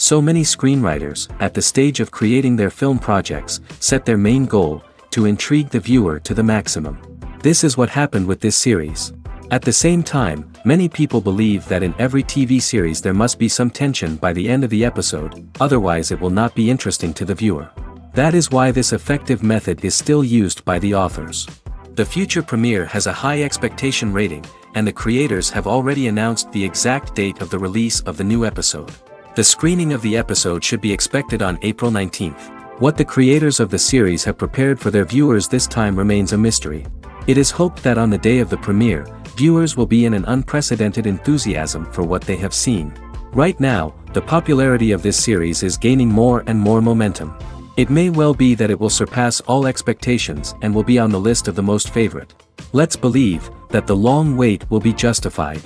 So many screenwriters, at the stage of creating their film projects, set their main goal, to intrigue the viewer to the maximum. This is what happened with this series. At the same time, many people believe that in every TV series there must be some tension by the end of the episode, otherwise it will not be interesting to the viewer. That is why this effective method is still used by the authors. The future premiere has a high expectation rating, and the creators have already announced the exact date of the release of the new episode. The screening of the episode should be expected on April 19th. What the creators of the series have prepared for their viewers this time remains a mystery. It is hoped that on the day of the premiere, viewers will be in an unprecedented enthusiasm for what they have seen. Right now, the popularity of this series is gaining more and more momentum. It may well be that it will surpass all expectations and will be on the list of the most favorite. Let's believe that the long wait will be justified.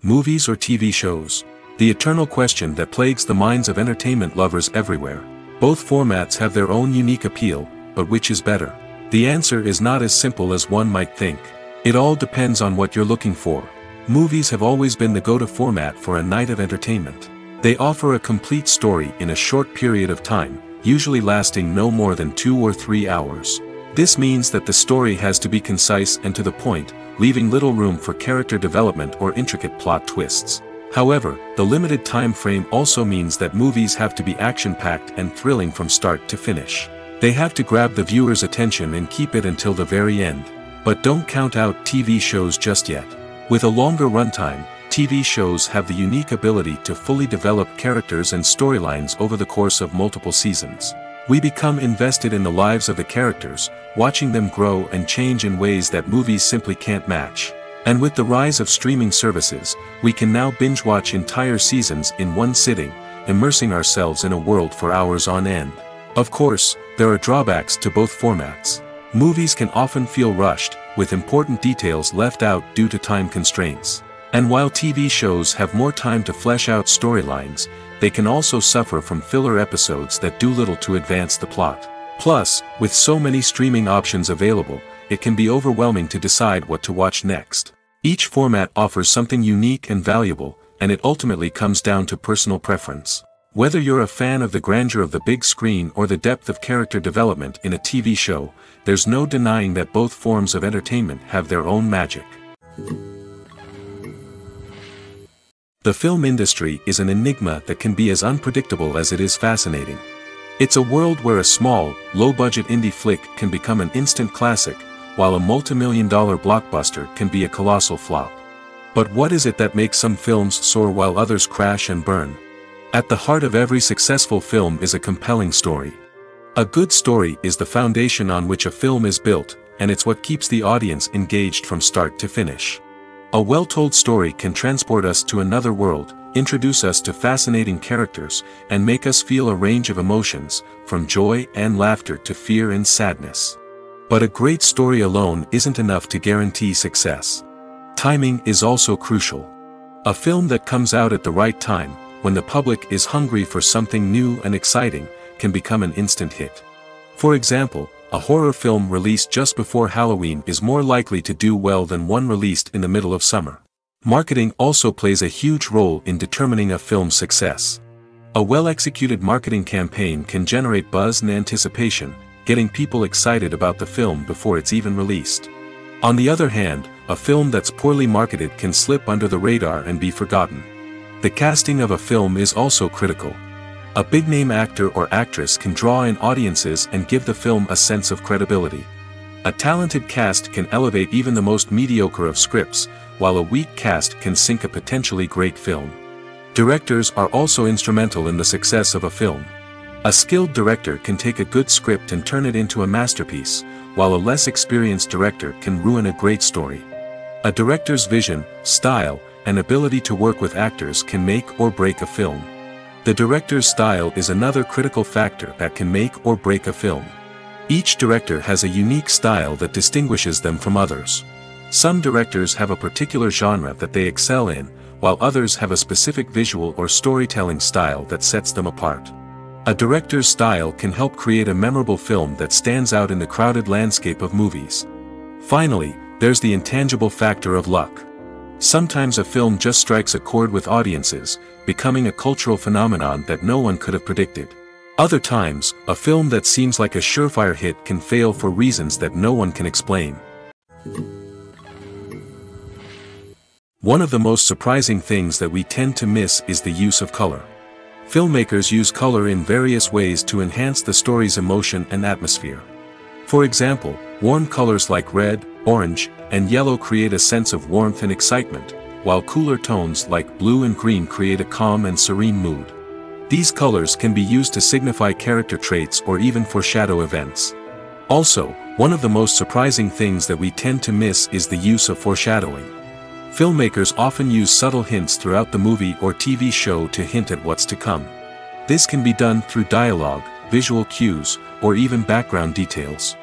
Movies or TV shows? The eternal question that plagues the minds of entertainment lovers everywhere. Both formats have their own unique appeal, but which is better? The answer is not as simple as one might think. It all depends on what you're looking for. Movies have always been the go-to format for a night of entertainment. They offer a complete story in a short period of time, usually lasting no more than 2 or 3 hours. This means that the story has to be concise and to the point, leaving little room for character development or intricate plot twists. However, the limited time frame also means that movies have to be action-packed and thrilling from start to finish. They have to grab the viewer's attention and keep it until the very end. But don't count out TV shows just yet. With a longer runtime, TV shows have the unique ability to fully develop characters and storylines over the course of multiple seasons. We become invested in the lives of the characters, watching them grow and change in ways that movies simply can't match. And with the rise of streaming services, we can now binge-watch entire seasons in one sitting, immersing ourselves in a world for hours on end. Of course, there are drawbacks to both formats. Movies can often feel rushed, with important details left out due to time constraints. And while TV shows have more time to flesh out storylines, they can also suffer from filler episodes that do little to advance the plot. Plus, with so many streaming options available, it can be overwhelming to decide what to watch next. Each format offers something unique and valuable, and it ultimately comes down to personal preference. Whether you're a fan of the grandeur of the big screen or the depth of character development in a TV show, there's no denying that both forms of entertainment have their own magic. The film industry is an enigma that can be as unpredictable as it is fascinating. It's a world where a small, low-budget indie flick can become an instant classic, while a multi-million-dollar blockbuster can be a colossal flop. But what is it that makes some films soar while others crash and burn? At the heart of every successful film is a compelling story. A good story is the foundation on which a film is built, and it's what keeps the audience engaged from start to finish. A well-told story can transport us to another world, introduce us to fascinating characters, and make us feel a range of emotions, from joy and laughter to fear and sadness. But a great story alone isn't enough to guarantee success. Timing is also crucial. A film that comes out at the right time, when the public is hungry for something new and exciting, can become an instant hit. For example, a horror film released just before Halloween is more likely to do well than one released in the middle of summer. Marketing also plays a huge role in determining a film's success. A well-executed marketing campaign can generate buzz and anticipation, getting people excited about the film before it's even released. On the other hand, a film that's poorly marketed can slip under the radar and be forgotten. The casting of a film is also critical. A big-name actor or actress can draw in audiences and give the film a sense of credibility. A talented cast can elevate even the most mediocre of scripts, while a weak cast can sink a potentially great film. Directors are also instrumental in the success of a film. A skilled director can take a good script and turn it into a masterpiece, while a less experienced director can ruin a great story. A director's vision, style, and ability to work with actors can make or break a film. The director's style is another critical factor that can make or break a film. Each director has a unique style that distinguishes them from others. Some directors have a particular genre that they excel in, while others have a specific visual or storytelling style that sets them apart. A director's style can help create a memorable film that stands out in the crowded landscape of movies. Finally, there's the intangible factor of luck. Sometimes a film just strikes a chord with audiences, becoming a cultural phenomenon that no one could have predicted. Other times, a film that seems like a surefire hit can fail for reasons that no one can explain. One of the most surprising things that we tend to miss is the use of color. Filmmakers use color in various ways to enhance the story's emotion and atmosphere. For example, warm colors like red, orange, and yellow create a sense of warmth and excitement, while cooler tones like blue and green create a calm and serene mood. These colors can be used to signify character traits or even foreshadow events. Also, one of the most surprising things that we tend to miss is the use of foreshadowing. Filmmakers often use subtle hints throughout the movie or TV show to hint at what's to come. This can be done through dialogue, visual cues, or even background details.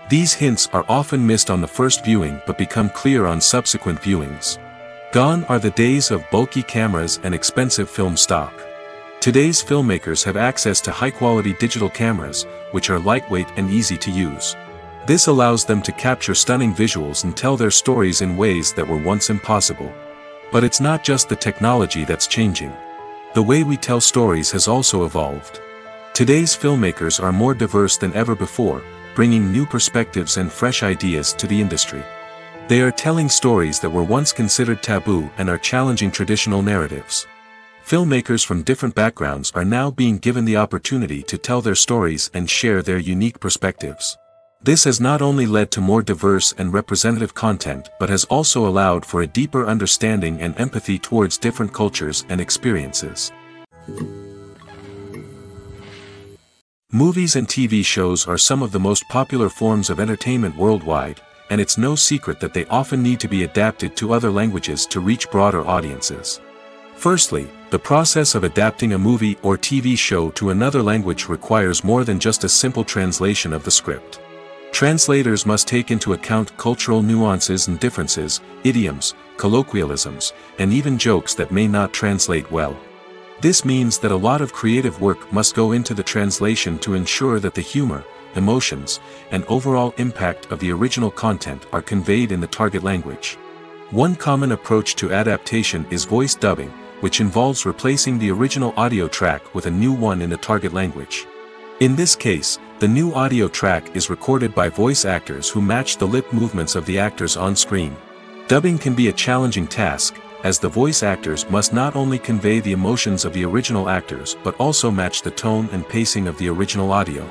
These hints are often missed on the first viewing but become clear on subsequent viewings. Gone are the days of bulky cameras and expensive film stock. Today's filmmakers have access to high-quality digital cameras, which are lightweight and easy to use. This allows them to capture stunning visuals and tell their stories in ways that were once impossible. But it's not just the technology that's changing. The way we tell stories has also evolved. Today's filmmakers are more diverse than ever before, bringing new perspectives and fresh ideas to the industry. They are telling stories that were once considered taboo and are challenging traditional narratives. Filmmakers from different backgrounds are now being given the opportunity to tell their stories and share their unique perspectives. This has not only led to more diverse and representative content but has also allowed for a deeper understanding and empathy towards different cultures and experiences. Movies and TV shows are some of the most popular forms of entertainment worldwide, and it's no secret that they often need to be adapted to other languages to reach broader audiences. Firstly, the process of adapting a movie or TV show to another language requires more than just a simple translation of the script. Translators must take into account cultural nuances and differences, idioms, colloquialisms, and even jokes that may not translate well. This means that a lot of creative work must go into the translation to ensure that the humor, emotions, and overall impact of the original content are conveyed in the target language. One common approach to adaptation is voice dubbing, which involves replacing the original audio track with a new one in the target language. In this case, the new audio track is recorded by voice actors who match the lip movements of the actors on screen. Dubbing can be a challenging task, as the voice actors must not only convey the emotions of the original actors but also match the tone and pacing of the original audio.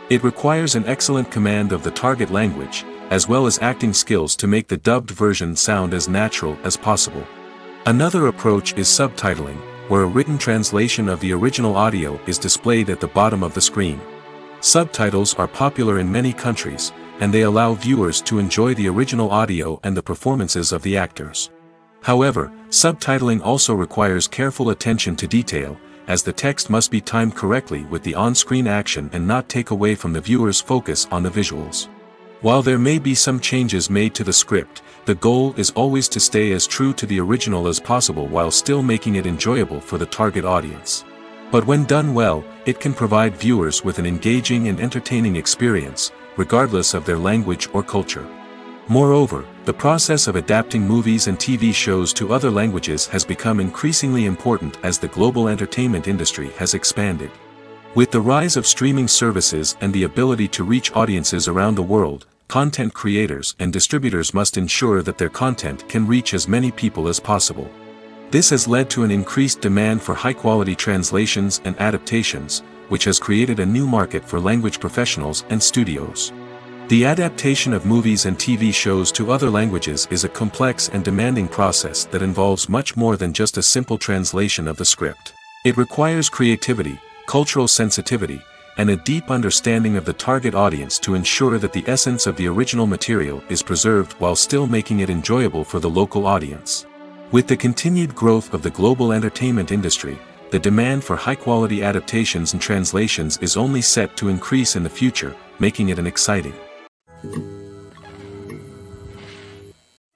It requires an excellent command of the target language, as well as acting skills to make the dubbed version sound as natural as possible. Another approach is subtitling, where a written translation of the original audio is displayed at the bottom of the screen. Subtitles are popular in many countries, and they allow viewers to enjoy the original audio and the performances of the actors. However, subtitling also requires careful attention to detail, as the text must be timed correctly with the on-screen action and not take away from the viewer's focus on the visuals. While there may be some changes made to the script, the goal is always to stay as true to the original as possible while still making it enjoyable for the target audience. But when done well, it can provide viewers with an engaging and entertaining experience, regardless of their language or culture. Moreover, the process of adapting movies and TV shows to other languages has become increasingly important as the global entertainment industry has expanded. With the rise of streaming services and the ability to reach audiences around the world, content creators and distributors must ensure that their content can reach as many people as possible. This has led to an increased demand for high-quality translations and adaptations, which has created a new market for language professionals and studios. The adaptation of movies and TV shows to other languages is a complex and demanding process that involves much more than just a simple translation of the script. It requires creativity, cultural sensitivity, and a deep understanding of the target audience to ensure that the essence of the original material is preserved while still making it enjoyable for the local audience. With the continued growth of the global entertainment industry, the demand for high-quality adaptations and translations is only set to increase in the future, making it an exciting.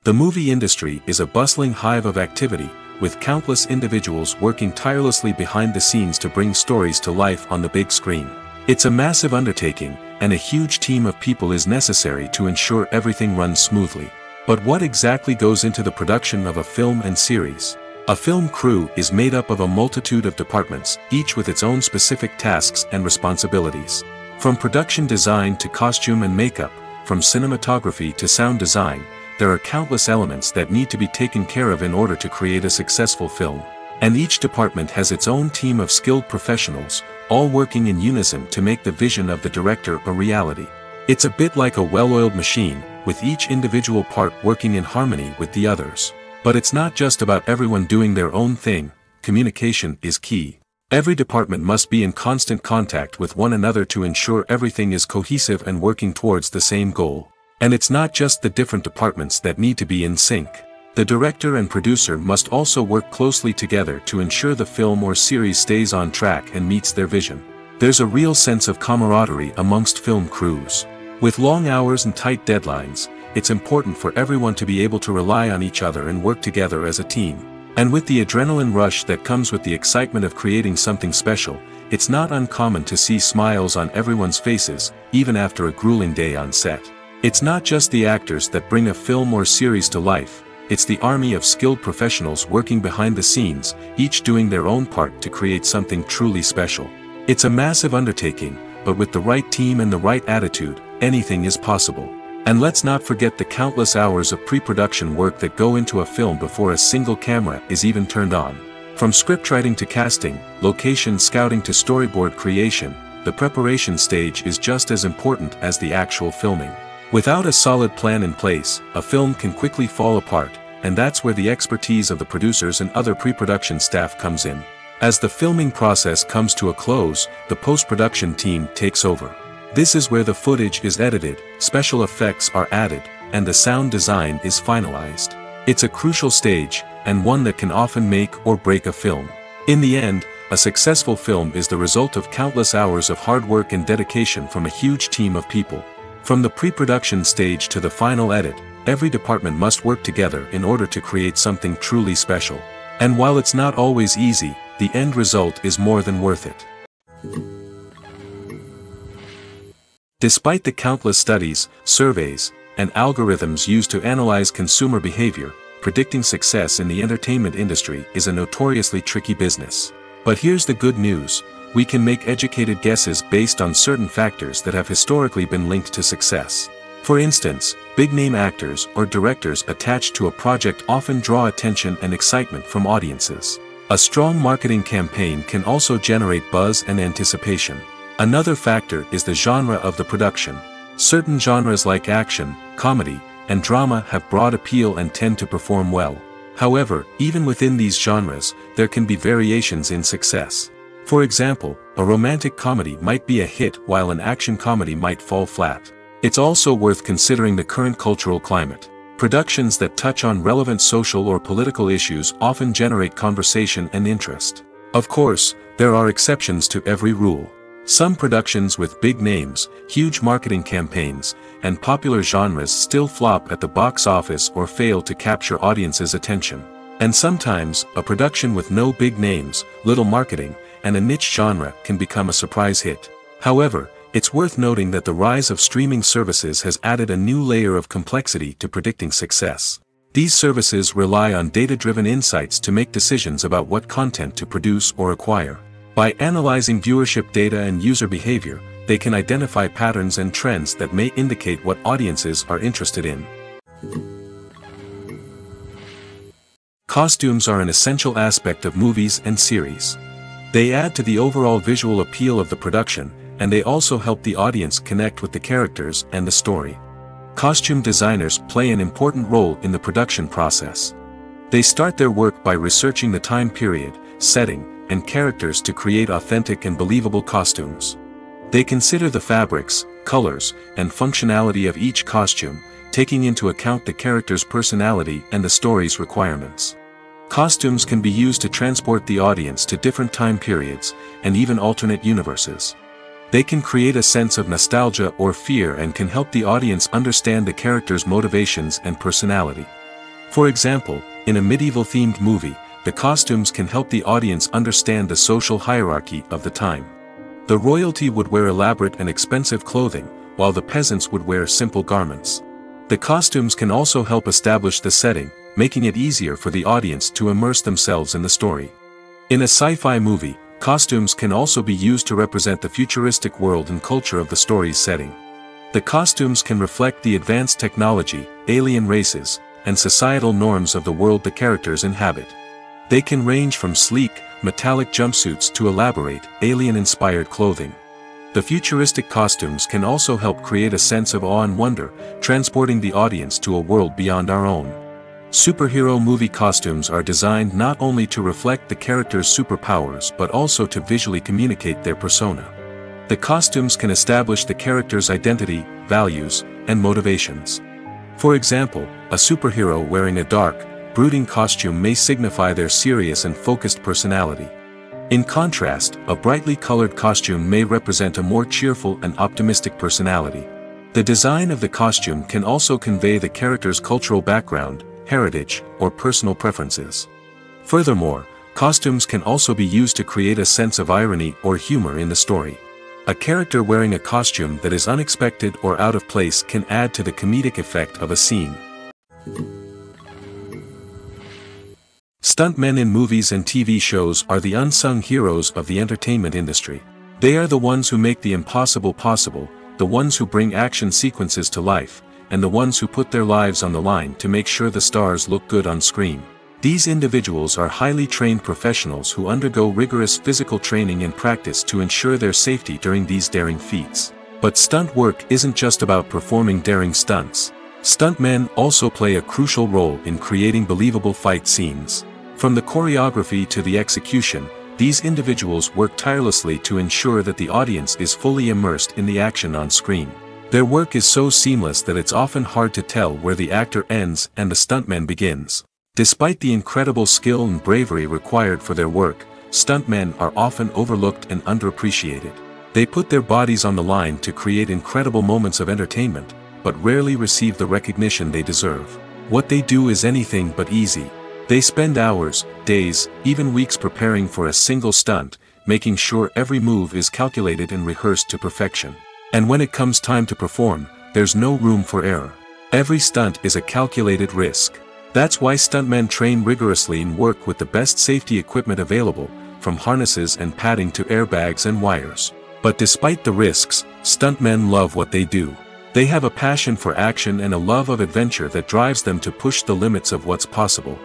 The movie industry is a bustling hive of activity, with countless individuals working tirelessly behind the scenes to bring stories to life on the big screen. It's a massive undertaking, and a huge team of people is necessary to ensure everything runs smoothly. But what exactly goes into the production of a film and series? A film crew is made up of a multitude of departments, each with its own specific tasks and responsibilities. From production design to costume and makeup, from cinematography to sound design, there are countless elements that need to be taken care of in order to create a successful film. And each department has its own team of skilled professionals, all working in unison to make the vision of the director a reality. It's a bit like a well-oiled machine, with each individual part working in harmony with the others. But it's not just about everyone doing their own thing. Communication is key. Every department must be in constant contact with one another to ensure everything is cohesive and working towards the same goal. And it's not just the different departments that need to be in sync. The director and producer must also work closely together to ensure the film or series stays on track and meets their vision. There's a real sense of camaraderie amongst film crews. With long hours and tight deadlines, it's important for everyone to be able to rely on each other and work together as a team. And with the adrenaline rush that comes with the excitement of creating something special, it's not uncommon to see smiles on everyone's faces, even after a grueling day on set. It's not just the actors that bring a film or series to life, it's the army of skilled professionals working behind the scenes, each doing their own part to create something truly special. It's a massive undertaking, but with the right team and the right attitude, anything is possible. And let's not forget the countless hours of pre-production work that go into a film before a single camera is even turned on. From scriptwriting to casting, location scouting to storyboard creation, the preparation stage is just as important as the actual filming. Without a solid plan in place, a film can quickly fall apart, and that's where the expertise of the producers and other pre-production staff comes in. As the filming process comes to a close, the post-production team takes over. This is where the footage is edited, special effects are added, and the sound design is finalized. It's a crucial stage, and one that can often make or break a film. In the end, a successful film is the result of countless hours of hard work and dedication from a huge team of people. From the pre-production stage to the final edit, every department must work together in order to create something truly special. And while it's not always easy, the end result is more than worth it. Despite the countless studies, surveys, and algorithms used to analyze consumer behavior, predicting success in the entertainment industry is a notoriously tricky business. But here's the good news: we can make educated guesses based on certain factors that have historically been linked to success. For instance, big-name actors or directors attached to a project often draw attention and excitement from audiences. A strong marketing campaign can also generate buzz and anticipation. Another factor is the genre of the production. Certain genres like action, comedy, and drama have broad appeal and tend to perform well. However, even within these genres, there can be variations in success. For example, a romantic comedy might be a hit while an action comedy might fall flat. It's also worth considering the current cultural climate. Productions that touch on relevant social or political issues often generate conversation and interest. Of course, there are exceptions to every rule. Some productions with big names, huge marketing campaigns, and popular genres still flop at the box office or fail to capture audiences' attention. And sometimes, a production with no big names, little marketing, and a niche genre can become a surprise hit. However, it's worth noting that the rise of streaming services has added a new layer of complexity to predicting success. These services rely on data-driven insights to make decisions about what content to produce or acquire. By analyzing viewership data and user behavior, they can identify patterns and trends that may indicate what audiences are interested in. Costumes are an essential aspect of movies and series. They add to the overall visual appeal of the production, and they also help the audience connect with the characters and the story. Costume designers play an important role in the production process. They start their work by researching the time period, setting, and characters to create authentic and believable costumes. They consider the fabrics, colors, and functionality of each costume, taking into account the character's personality and the story's requirements. Costumes can be used to transport the audience to different time periods, and even alternate universes. They can create a sense of nostalgia or fear and can help the audience understand the character's motivations and personality. For example, in a medieval-themed movie, the costumes can help the audience understand the social hierarchy of the time. The royalty would wear elaborate and expensive clothing, while the peasants would wear simple garments. The costumes can also help establish the setting, making it easier for the audience to immerse themselves in the story. In a sci-fi movie, costumes can also be used to represent the futuristic world and culture of the story's setting. The costumes can reflect the advanced technology, alien races, and societal norms of the world the characters inhabit. They can range from sleek, metallic jumpsuits to elaborate, alien-inspired clothing. The futuristic costumes can also help create a sense of awe and wonder, transporting the audience to a world beyond our own. Superhero movie costumes are designed not only to reflect the character's superpowers but also to visually communicate their persona. The costumes can establish the character's identity, values, and motivations. For example, a superhero wearing a dark, brooding costume may signify their serious and focused personality. In contrast, a brightly colored costume may represent a more cheerful and optimistic personality. The design of the costume can also convey the character's cultural background, heritage, or personal preferences. Furthermore, costumes can also be used to create a sense of irony or humor in the story. A character wearing a costume that is unexpected or out of place can add to the comedic effect of a scene. Stuntmen in movies and TV shows are the unsung heroes of the entertainment industry. They are the ones who make the impossible possible, the ones who bring action sequences to life, and the ones who put their lives on the line to make sure the stars look good on screen. These individuals are highly trained professionals who undergo rigorous physical training and practice to ensure their safety during these daring feats. But stunt work isn't just about performing daring stunts. Stuntmen also play a crucial role in creating believable fight scenes. From the choreography to the execution, these individuals work tirelessly to ensure that the audience is fully immersed in the action on screen. Their work is so seamless that it's often hard to tell where the actor ends and the stuntman begins. Despite the incredible skill and bravery required for their work, stuntmen are often overlooked and underappreciated. They put their bodies on the line to create incredible moments of entertainment, but rarely receive the recognition they deserve. What they do is anything but easy. They spend hours, days, even weeks preparing for a single stunt, making sure every move is calculated and rehearsed to perfection. And when it comes time to perform, there's no room for error. Every stunt is a calculated risk. That's why stuntmen train rigorously and work with the best safety equipment available, from harnesses and padding to airbags and wires. But despite the risks, stuntmen love what they do. They have a passion for action and a love of adventure that drives them to push the limits of what's possible.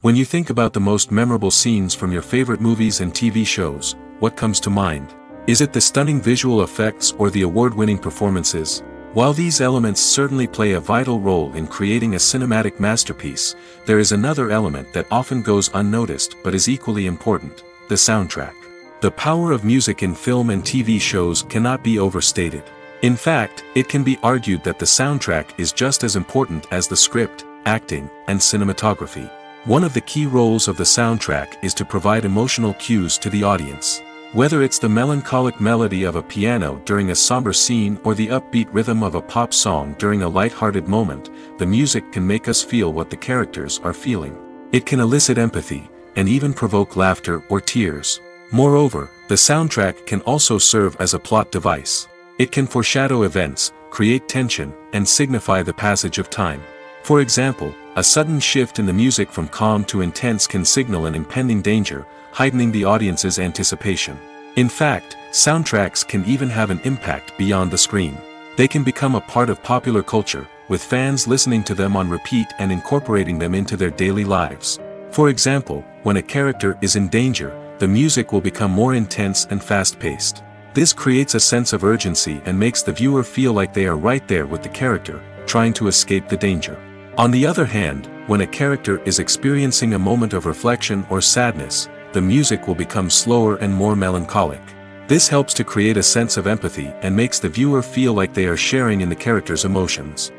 When you think about the most memorable scenes from your favorite movies and TV shows, what comes to mind? Is it the stunning visual effects or the award-winning performances? While these elements certainly play a vital role in creating a cinematic masterpiece, there is another element that often goes unnoticed but is equally important: the soundtrack. The power of music in film and TV shows cannot be overstated. In fact, it can be argued that the soundtrack is just as important as the script, acting, and cinematography. One of the key roles of the soundtrack is to provide emotional cues to the audience. Whether it's the melancholic melody of a piano during a somber scene or the upbeat rhythm of a pop song during a light-hearted moment, the music can make us feel what the characters are feeling. It can elicit empathy, and even provoke laughter or tears. Moreover, the soundtrack can also serve as a plot device. It can foreshadow events, create tension, and signify the passage of time. For example, a sudden shift in the music from calm to intense can signal an impending danger, heightening the audience's anticipation. In fact, soundtracks can even have an impact beyond the screen. They can become a part of popular culture, with fans listening to them on repeat and incorporating them into their daily lives. For example, when a character is in danger, the music will become more intense and fast-paced. This creates a sense of urgency and makes the viewer feel like they are right there with the character, trying to escape the danger. On the other hand, when a character is experiencing a moment of reflection or sadness, the music will become slower and more melancholic. This helps to create a sense of empathy and makes the viewer feel like they are sharing in the character's emotions.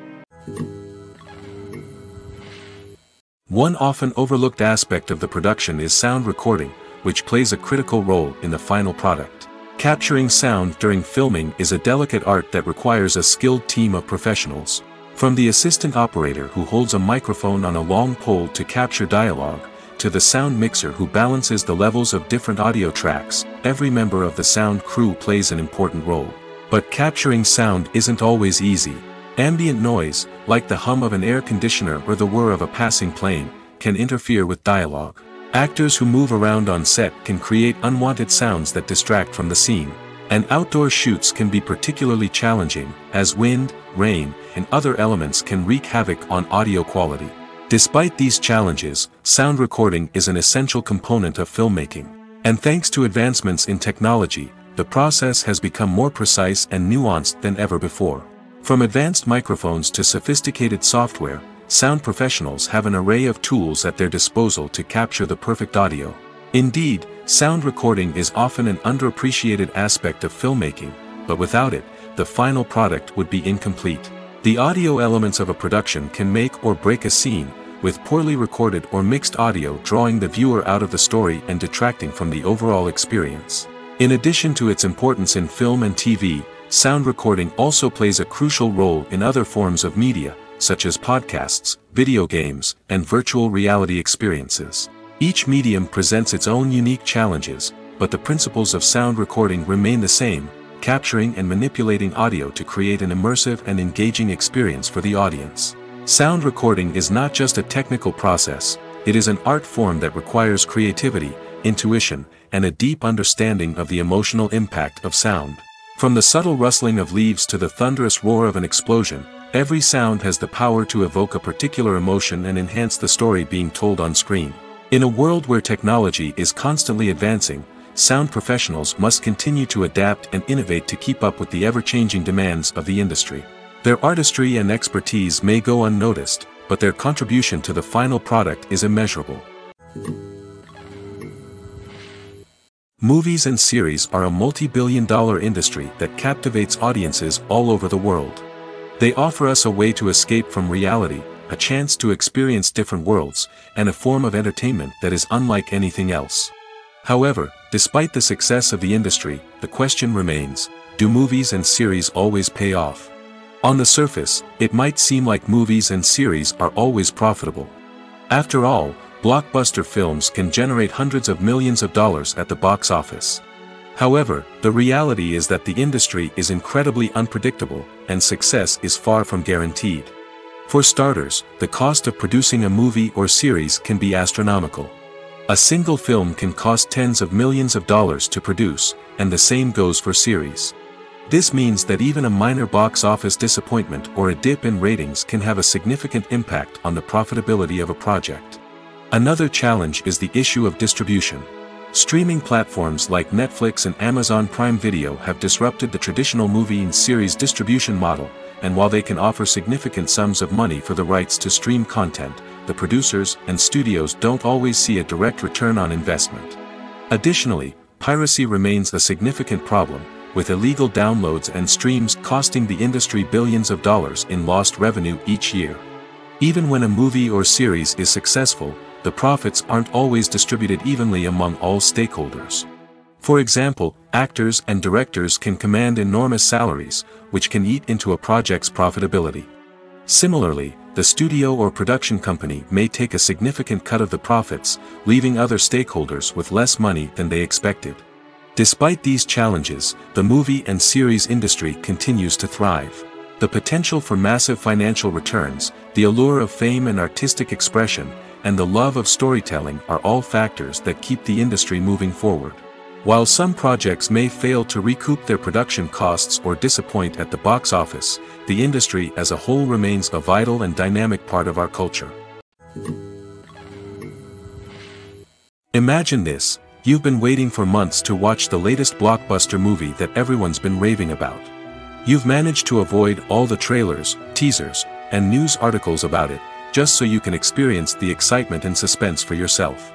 One often overlooked aspect of the production is sound recording, which plays a critical role in the final product. Capturing sound during filming is a delicate art that requires a skilled team of professionals. From the assistant operator who holds a microphone on a long pole to capture dialogue, to the sound mixer who balances the levels of different audio tracks, every member of the sound crew plays an important role. But capturing sound isn't always easy. Ambient noise, like the hum of an air conditioner or the whir of a passing plane, can interfere with dialogue. Actors who move around on set can create unwanted sounds that distract from the scene. And outdoor shoots can be particularly challenging, as wind, rain, and other elements can wreak havoc on audio quality. Despite these challenges, sound recording is an essential component of filmmaking. And thanks to advancements in technology, the process has become more precise and nuanced than ever before. From advanced microphones to sophisticated software, sound professionals have an array of tools at their disposal to capture the perfect audio. Indeed, sound recording is often an underappreciated aspect of filmmaking, but without it, the final product would be incomplete. The audio elements of a production can make or break a scene, with poorly recorded or mixed audio drawing the viewer out of the story and detracting from the overall experience. In addition to its importance in film and TV, sound recording also plays a crucial role in other forms of media, such as podcasts, video games, and virtual reality experiences. Each medium presents its own unique challenges, but the principles of sound recording remain the same, capturing and manipulating audio to create an immersive and engaging experience for the audience. Sound recording is not just a technical process, it is an art form that requires creativity, intuition, and a deep understanding of the emotional impact of sound. From the subtle rustling of leaves to the thunderous roar of an explosion, every sound has the power to evoke a particular emotion and enhance the story being told on screen. In a world where technology is constantly advancing, sound professionals must continue to adapt and innovate to keep up with the ever-changing demands of the industry. Their artistry and expertise may go unnoticed, but their contribution to the final product is immeasurable. Movies and series are a multi-billion-dollar industry that captivates audiences all over the world. They offer us a way to escape from reality, a chance to experience different worlds, and a form of entertainment that is unlike anything else. However, despite the success of the industry, the question remains, do movies and series always pay off? On the surface, it might seem like movies and series are always profitable. After all, blockbuster films can generate hundreds of millions of dollars at the box office. However, the reality is that the industry is incredibly unpredictable, and success is far from guaranteed. For starters, the cost of producing a movie or series can be astronomical. A single film can cost tens of millions of dollars to produce, and the same goes for series. This means that even a minor box office disappointment or a dip in ratings can have a significant impact on the profitability of a project. Another challenge is the issue of distribution. Streaming platforms like Netflix and Amazon Prime Video have disrupted the traditional movie and series distribution model, and while they can offer significant sums of money for the rights to stream content, the producers and studios don't always see a direct return on investment. Additionally, piracy remains a significant problem, with illegal downloads and streams costing the industry billions of dollars in lost revenue each year. Even when a movie or series is successful, the profits aren't always distributed evenly among all stakeholders. For example, actors and directors can command enormous salaries, which can eat into a project's profitability. Similarly, the studio or production company may take a significant cut of the profits, leaving other stakeholders with less money than they expected. Despite these challenges, the movie and series industry continues to thrive. The potential for massive financial returns, the allure of fame and artistic expression, and the love of storytelling are all factors that keep the industry moving forward. While some projects may fail to recoup their production costs or disappoint at the box office, the industry as a whole remains a vital and dynamic part of our culture. Imagine this: you've been waiting for months to watch the latest blockbuster movie that everyone's been raving about. You've managed to avoid all the trailers, teasers, and news articles about it, just so you can experience the excitement and suspense for yourself.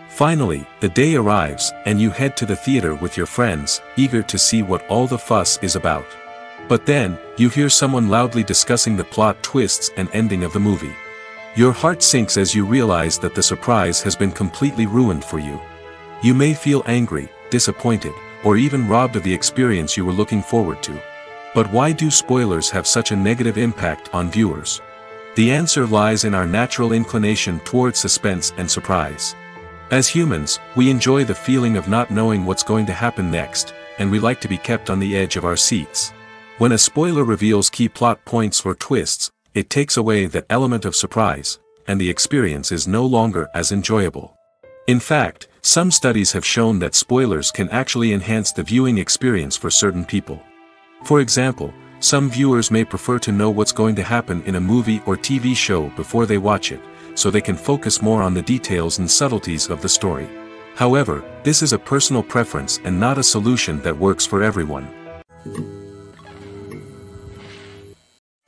Finally, the day arrives, and you head to the theater with your friends, eager to see what all the fuss is about. But then, you hear someone loudly discussing the plot twists and ending of the movie. Your heart sinks as you realize that the surprise has been completely ruined for you. You may feel angry, disappointed, or even robbed of the experience you were looking forward to. But why do spoilers have such a negative impact on viewers? The answer lies in our natural inclination toward suspense and surprise. As humans, we enjoy the feeling of not knowing what's going to happen next, and we like to be kept on the edge of our seats. When a spoiler reveals key plot points or twists, it takes away that element of surprise, and the experience is no longer as enjoyable. In fact, some studies have shown that spoilers can actually enhance the viewing experience for certain people. For example, some viewers may prefer to know what's going to happen in a movie or TV show before they watch it, so they can focus more on the details and subtleties of the story. However, this is a personal preference and not a solution that works for everyone.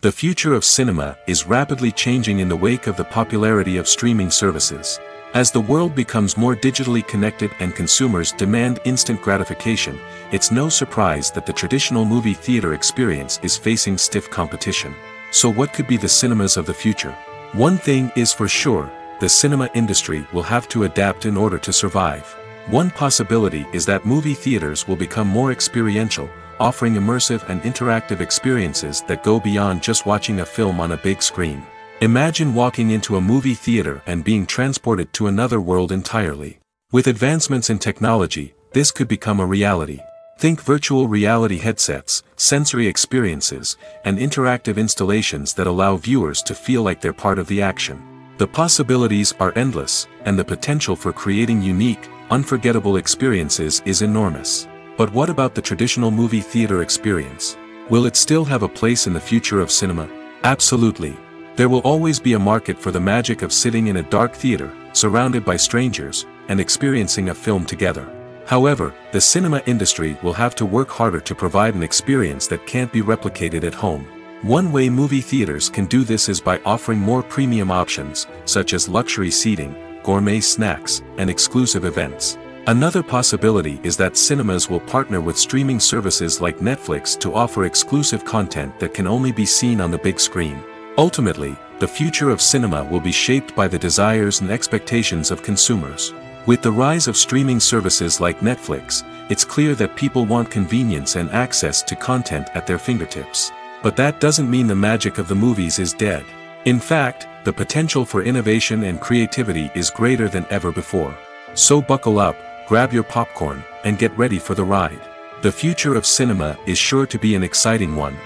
The future of cinema is rapidly changing in the wake of the popularity of streaming services. As the world becomes more digitally connected and consumers demand instant gratification, it's no surprise that the traditional movie theater experience is facing stiff competition. So what could be the cinemas of the future? One thing is for sure, the cinema industry will have to adapt in order to survive. One possibility is that movie theaters will become more experiential, offering immersive and interactive experiences that go beyond just watching a film on a big screen. Imagine walking into a movie theater and being transported to another world entirely. With advancements in technology, this could become a reality. Think virtual reality headsets, sensory experiences, and interactive installations that allow viewers to feel like they're part of the action. The possibilities are endless, and the potential for creating unique, unforgettable experiences is enormous. But what about the traditional movie theater experience? Will it still have a place in the future of cinema? Absolutely. There will always be a market for the magic of sitting in a dark theater, surrounded by strangers, and experiencing a film together. However, the cinema industry will have to work harder to provide an experience that can't be replicated at home. One way movie theaters can do this is by offering more premium options, such as luxury seating, gourmet snacks, and exclusive events. Another possibility is that cinemas will partner with streaming services like Netflix to offer exclusive content that can only be seen on the big screen. Ultimately, the future of cinema will be shaped by the desires and expectations of consumers. With the rise of streaming services like Netflix, it's clear that people want convenience and access to content at their fingertips. But that doesn't mean the magic of the movies is dead. In fact, the potential for innovation and creativity is greater than ever before. So buckle up, grab your popcorn, and get ready for the ride. The future of cinema is sure to be an exciting one.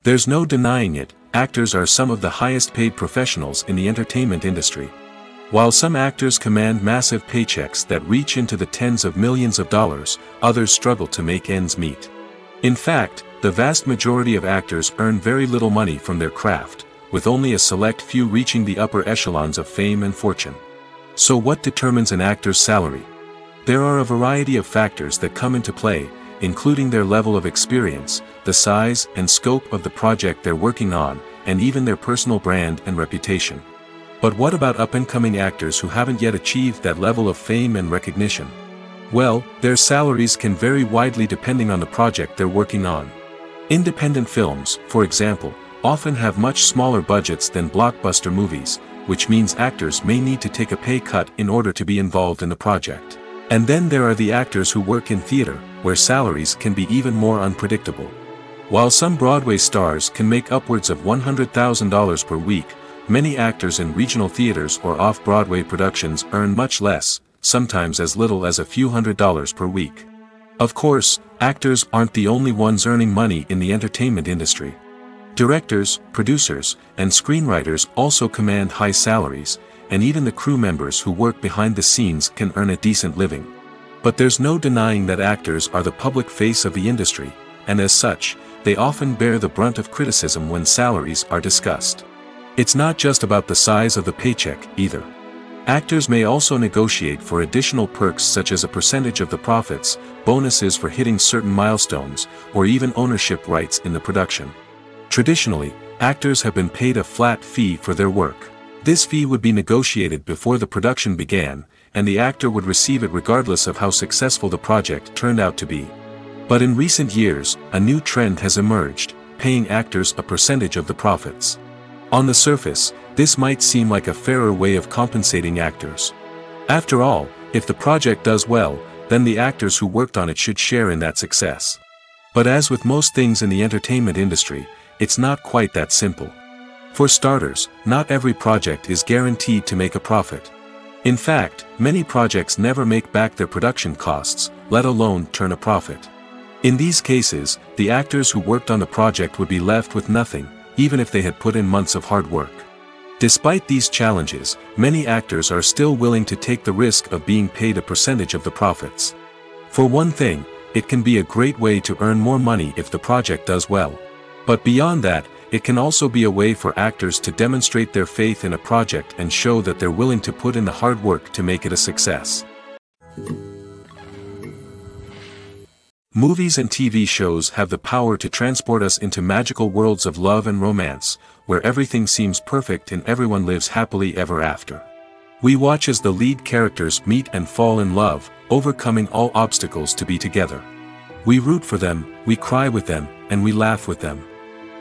There's no denying it, actors are some of the highest paid professionals in the entertainment industry. While some actors command massive paychecks that reach into the tens of millions of dollars, others struggle to make ends meet. In fact, the vast majority of actors earn very little money from their craft, with only a select few reaching the upper echelons of fame and fortune. So what determines an actor's salary? There are a variety of factors that come into play, including their level of experience, the size and scope of the project they're working on, and even their personal brand and reputation. But what about up-and-coming actors who haven't yet achieved that level of fame and recognition? Well, their salaries can vary widely depending on the project they're working on. Independent films, for example, often have much smaller budgets than blockbuster movies, which means actors may need to take a pay cut in order to be involved in the project. And then there are the actors who work in theater, where salaries can be even more unpredictable. While some Broadway stars can make upwards of $100,000 per week, many actors in regional theaters or off-Broadway productions earn much less, sometimes as little as a few $100s per week. Of course, actors aren't the only ones earning money in the entertainment industry. Directors, producers, and screenwriters also command high salaries, and even the crew members who work behind the scenes can earn a decent living. But there's no denying that actors are the public face of the industry, and as such, they often bear the brunt of criticism when salaries are discussed. It's not just about the size of the paycheck, either. Actors may also negotiate for additional perks such as a percentage of the profits, bonuses for hitting certain milestones, or even ownership rights in the production. Traditionally, actors have been paid a flat fee for their work. This fee would be negotiated before the production began, and the actor would receive it regardless of how successful the project turned out to be. But in recent years, a new trend has emerged, paying actors a percentage of the profits. On the surface, this might seem like a fairer way of compensating actors. After all, if the project does well, then the actors who worked on it should share in that success. But as with most things in the entertainment industry, it's not quite that simple. For starters, not every project is guaranteed to make a profit. In fact, many projects never make back their production costs, let alone turn a profit. In these cases, the actors who worked on the project would be left with nothing, even if they had put in months of hard work. Despite these challenges, many actors are still willing to take the risk of being paid a percentage of the profits. For one thing, it can be a great way to earn more money if the project does well. But beyond that, it can also be a way for actors to demonstrate their faith in a project and show that they're willing to put in the hard work to make it a success. Movies and TV shows have the power to transport us into magical worlds of love and romance, where everything seems perfect and everyone lives happily ever after. We watch as the lead characters meet and fall in love, overcoming all obstacles to be together. We root for them, we cry with them, and we laugh with them.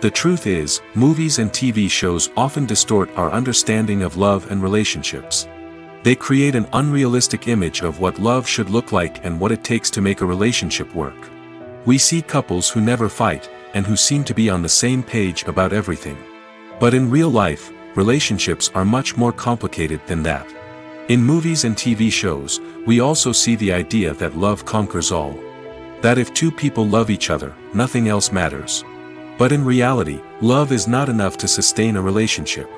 The truth is, movies and TV shows often distort our understanding of love and relationships. They create an unrealistic image of what love should look like and what it takes to make a relationship work. We see couples who never fight, and who seem to be on the same page about everything. But in real life, relationships are much more complicated than that. In movies and TV shows, we also see the idea that love conquers all. That if two people love each other, nothing else matters. But in reality, love is not enough to sustain a relationship.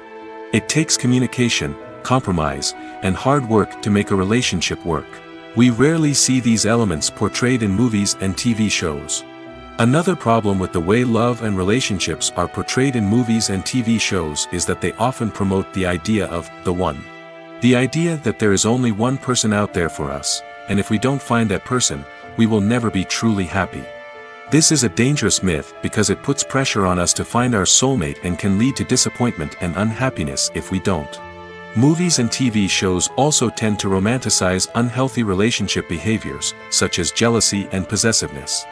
It takes communication, compromise, and hard work to make a relationship work. We rarely see these elements portrayed in movies and TV shows. Another problem with the way love and relationships are portrayed in movies and TV shows is that they often promote the idea of the one. The idea that there is only one person out there for us, and if we don't find that person, we will never be truly happy. This is a dangerous myth because it puts pressure on us to find our soulmate and can lead to disappointment and unhappiness if we don't. Movies and TV shows also tend to romanticize unhealthy relationship behaviors, such as jealousy and possessiveness.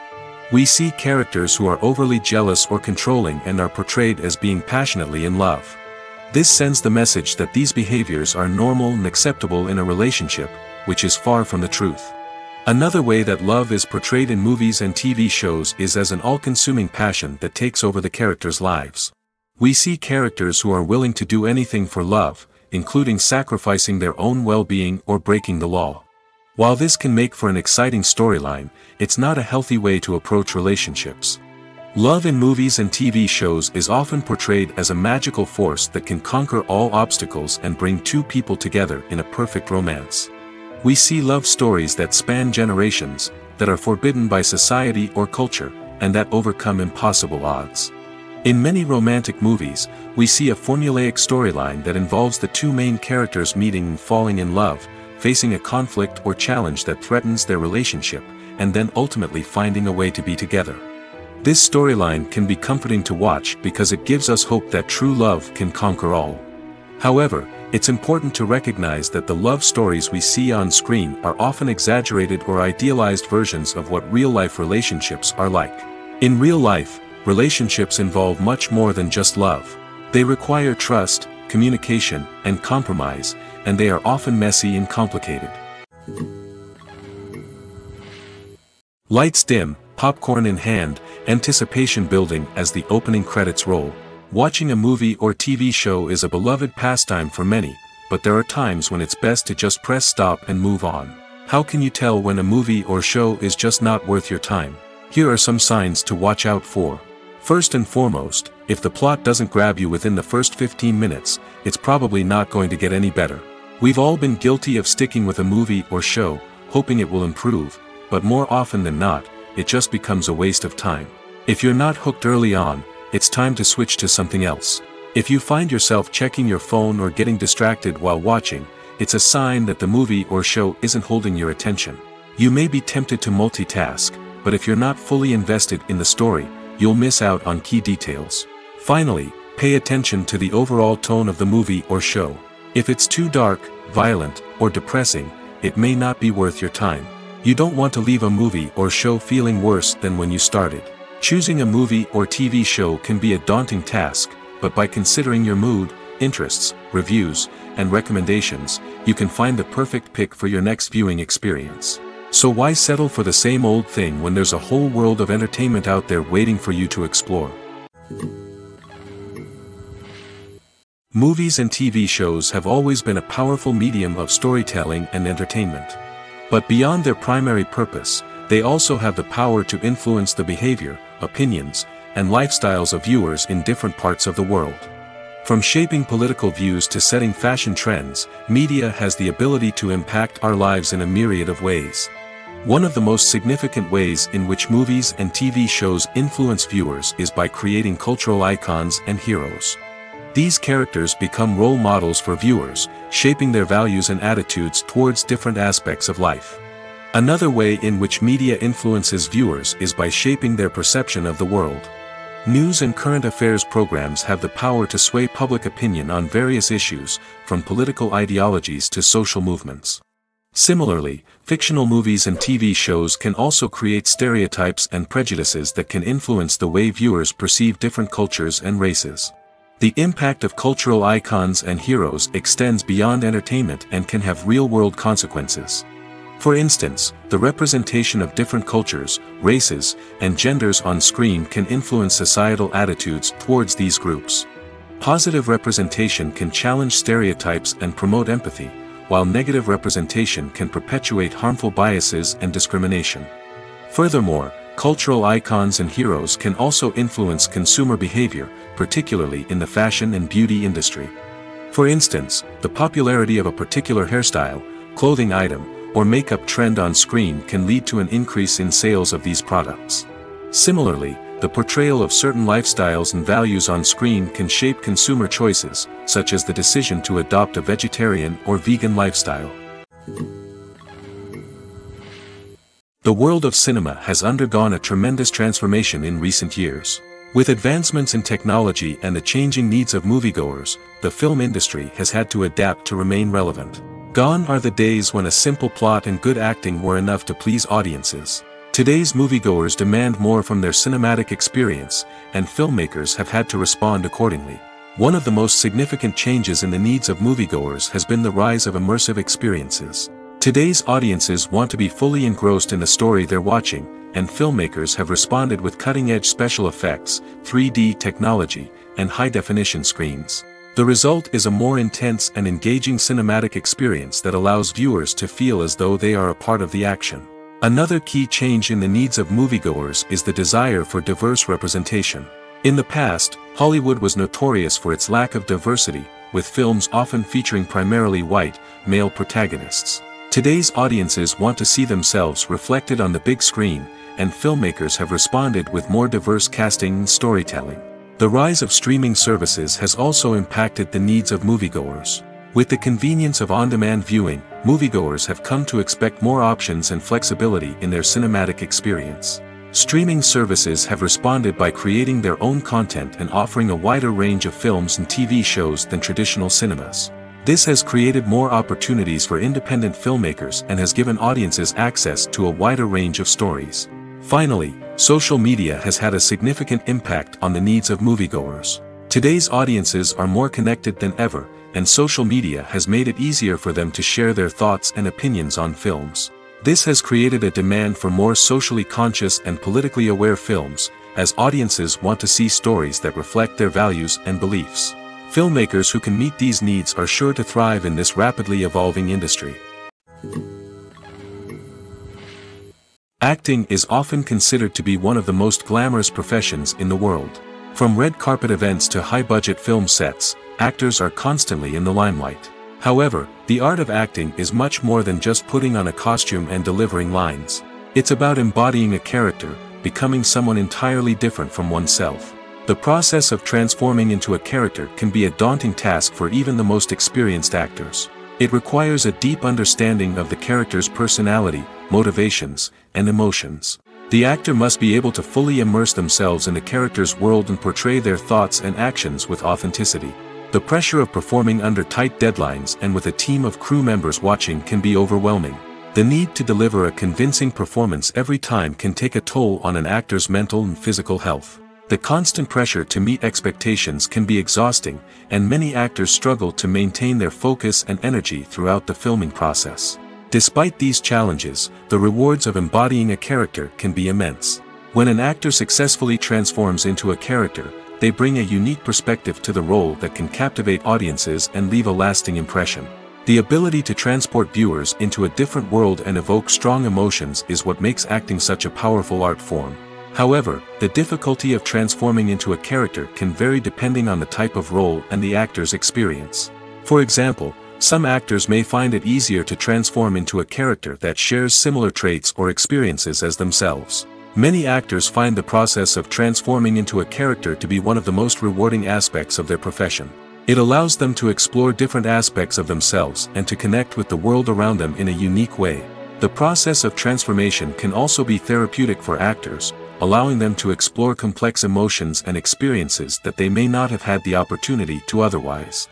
We see characters who are overly jealous or controlling and are portrayed as being passionately in love. This sends the message that these behaviors are normal and acceptable in a relationship, which is far from the truth. Another way that love is portrayed in movies and TV shows is as an all-consuming passion that takes over the characters' lives. We see characters who are willing to do anything for love, including sacrificing their own well-being or breaking the law. While this can make for an exciting storyline, it's not a healthy way to approach relationships. Love in movies and TV shows is often portrayed as a magical force that can conquer all obstacles and bring two people together in a perfect romance. We see love stories that span generations, that are forbidden by society or culture, and that overcome impossible odds. In many romantic movies, we see a formulaic storyline that involves the two main characters meeting and falling in love, facing a conflict or challenge that threatens their relationship, and then ultimately finding a way to be together. This storyline can be comforting to watch because it gives us hope that true love can conquer all. However, it's important to recognize that the love stories we see on screen are often exaggerated or idealized versions of what real-life relationships are like. In real life, relationships involve much more than just love. They require trust, communication, and compromise, and they are often messy and complicated. Lights dim, popcorn in hand, anticipation building as the opening credits roll. Watching a movie or TV show is a beloved pastime for many, but there are times when it's best to just press stop and move on. How can you tell when a movie or show is just not worth your time? Here are some signs to watch out for. First and foremost, if the plot doesn't grab you within the first 15 minutes, it's probably not going to get any better. We've all been guilty of sticking with a movie or show, hoping it will improve, but more often than not, it just becomes a waste of time. If you're not hooked early on, it's time to switch to something else. If you find yourself checking your phone or getting distracted while watching, it's a sign that the movie or show isn't holding your attention. You may be tempted to multitask, but if you're not fully invested in the story, you'll miss out on key details. Finally, pay attention to the overall tone of the movie or show. If it's too dark, violent, or depressing, it may not be worth your time. You don't want to leave a movie or show feeling worse than when you started. Choosing a movie or TV show can be a daunting task, but by considering your mood, interests, reviews, and recommendations, you can find the perfect pick for your next viewing experience. So why settle for the same old thing when there's a whole world of entertainment out there waiting for you to explore? Movies and TV shows have always been a powerful medium of storytelling and entertainment. But beyond their primary purpose, they also have the power to influence the behavior, opinions, and lifestyles of viewers in different parts of the world. From shaping political views to setting fashion trends, media has the ability to impact our lives in a myriad of ways. One of the most significant ways in which movies and TV shows influence viewers is by creating cultural icons and heroes. These characters become role models for viewers, shaping their values and attitudes towards different aspects of life. Another way in which media influences viewers is by shaping their perception of the world. News and current affairs programs have the power to sway public opinion on various issues, from political ideologies to social movements. Similarly, fictional movies and TV shows can also create stereotypes and prejudices that can influence the way viewers perceive different cultures and races. The impact of cultural icons and heroes extends beyond entertainment and can have real-world consequences. For instance, the representation of different cultures, races, and genders on screen can influence societal attitudes towards these groups. Positive representation can challenge stereotypes and promote empathy, while negative representation can perpetuate harmful biases and discrimination. Furthermore, cultural icons and heroes can also influence consumer behavior, particularly in the fashion and beauty industry. For instance, the popularity of a particular hairstyle, clothing item, or makeup trend on screen can lead to an increase in sales of these products. Similarly, the portrayal of certain lifestyles and values on screen can shape consumer choices, such as the decision to adopt a vegetarian or vegan lifestyle. The world of cinema has undergone a tremendous transformation in recent years. With advancements in technology and the changing needs of moviegoers, the film industry has had to adapt to remain relevant. Gone are the days when a simple plot and good acting were enough to please audiences. Today's moviegoers demand more from their cinematic experience, and filmmakers have had to respond accordingly. One of the most significant changes in the needs of moviegoers has been the rise of immersive experiences. Today's audiences want to be fully engrossed in the story they're watching, and filmmakers have responded with cutting-edge special effects, 3D technology, and high-definition screens. The result is a more intense and engaging cinematic experience that allows viewers to feel as though they are a part of the action. Another key change in the needs of moviegoers is the desire for diverse representation. In the past, Hollywood was notorious for its lack of diversity, with films often featuring primarily white, male protagonists. Today's audiences want to see themselves reflected on the big screen, and filmmakers have responded with more diverse casting and storytelling. The rise of streaming services has also impacted the needs of moviegoers. With the convenience of on-demand viewing, moviegoers have come to expect more options and flexibility in their cinematic experience. Streaming services have responded by creating their own content and offering a wider range of films and TV shows than traditional cinemas. This has created more opportunities for independent filmmakers and has given audiences access to a wider range of stories. Finally, social media has had a significant impact on the needs of moviegoers. Today's audiences are more connected than ever, and social media has made it easier for them to share their thoughts and opinions on films. This has created a demand for more socially conscious and politically aware films, as audiences want to see stories that reflect their values and beliefs. Filmmakers who can meet these needs are sure to thrive in this rapidly evolving industry. Acting is often considered to be one of the most glamorous professions in the world. From red carpet events to high-budget film sets, actors are constantly in the limelight. However, the art of acting is much more than just putting on a costume and delivering lines. It's about embodying a character, becoming someone entirely different from oneself. The process of transforming into a character can be a daunting task for even the most experienced actors. It requires a deep understanding of the character's personality, motivations, and emotions. The actor must be able to fully immerse themselves in the character's world and portray their thoughts and actions with authenticity. The pressure of performing under tight deadlines and with a team of crew members watching can be overwhelming. The need to deliver a convincing performance every time can take a toll on an actor's mental and physical health. The constant pressure to meet expectations can be exhausting, and many actors struggle to maintain their focus and energy throughout the filming process. Despite these challenges, the rewards of embodying a character can be immense. When an actor successfully transforms into a character, they bring a unique perspective to the role that can captivate audiences and leave a lasting impression. The ability to transport viewers into a different world and evoke strong emotions is what makes acting such a powerful art form. However, the difficulty of transforming into a character can vary depending on the type of role and the actor's experience. For example, some actors may find it easier to transform into a character that shares similar traits or experiences as themselves. Many actors find the process of transforming into a character to be one of the most rewarding aspects of their profession. It allows them to explore different aspects of themselves and to connect with the world around them in a unique way. The process of transformation can also be therapeutic for actors, allowing them to explore complex emotions and experiences that they may not have had the opportunity to otherwise.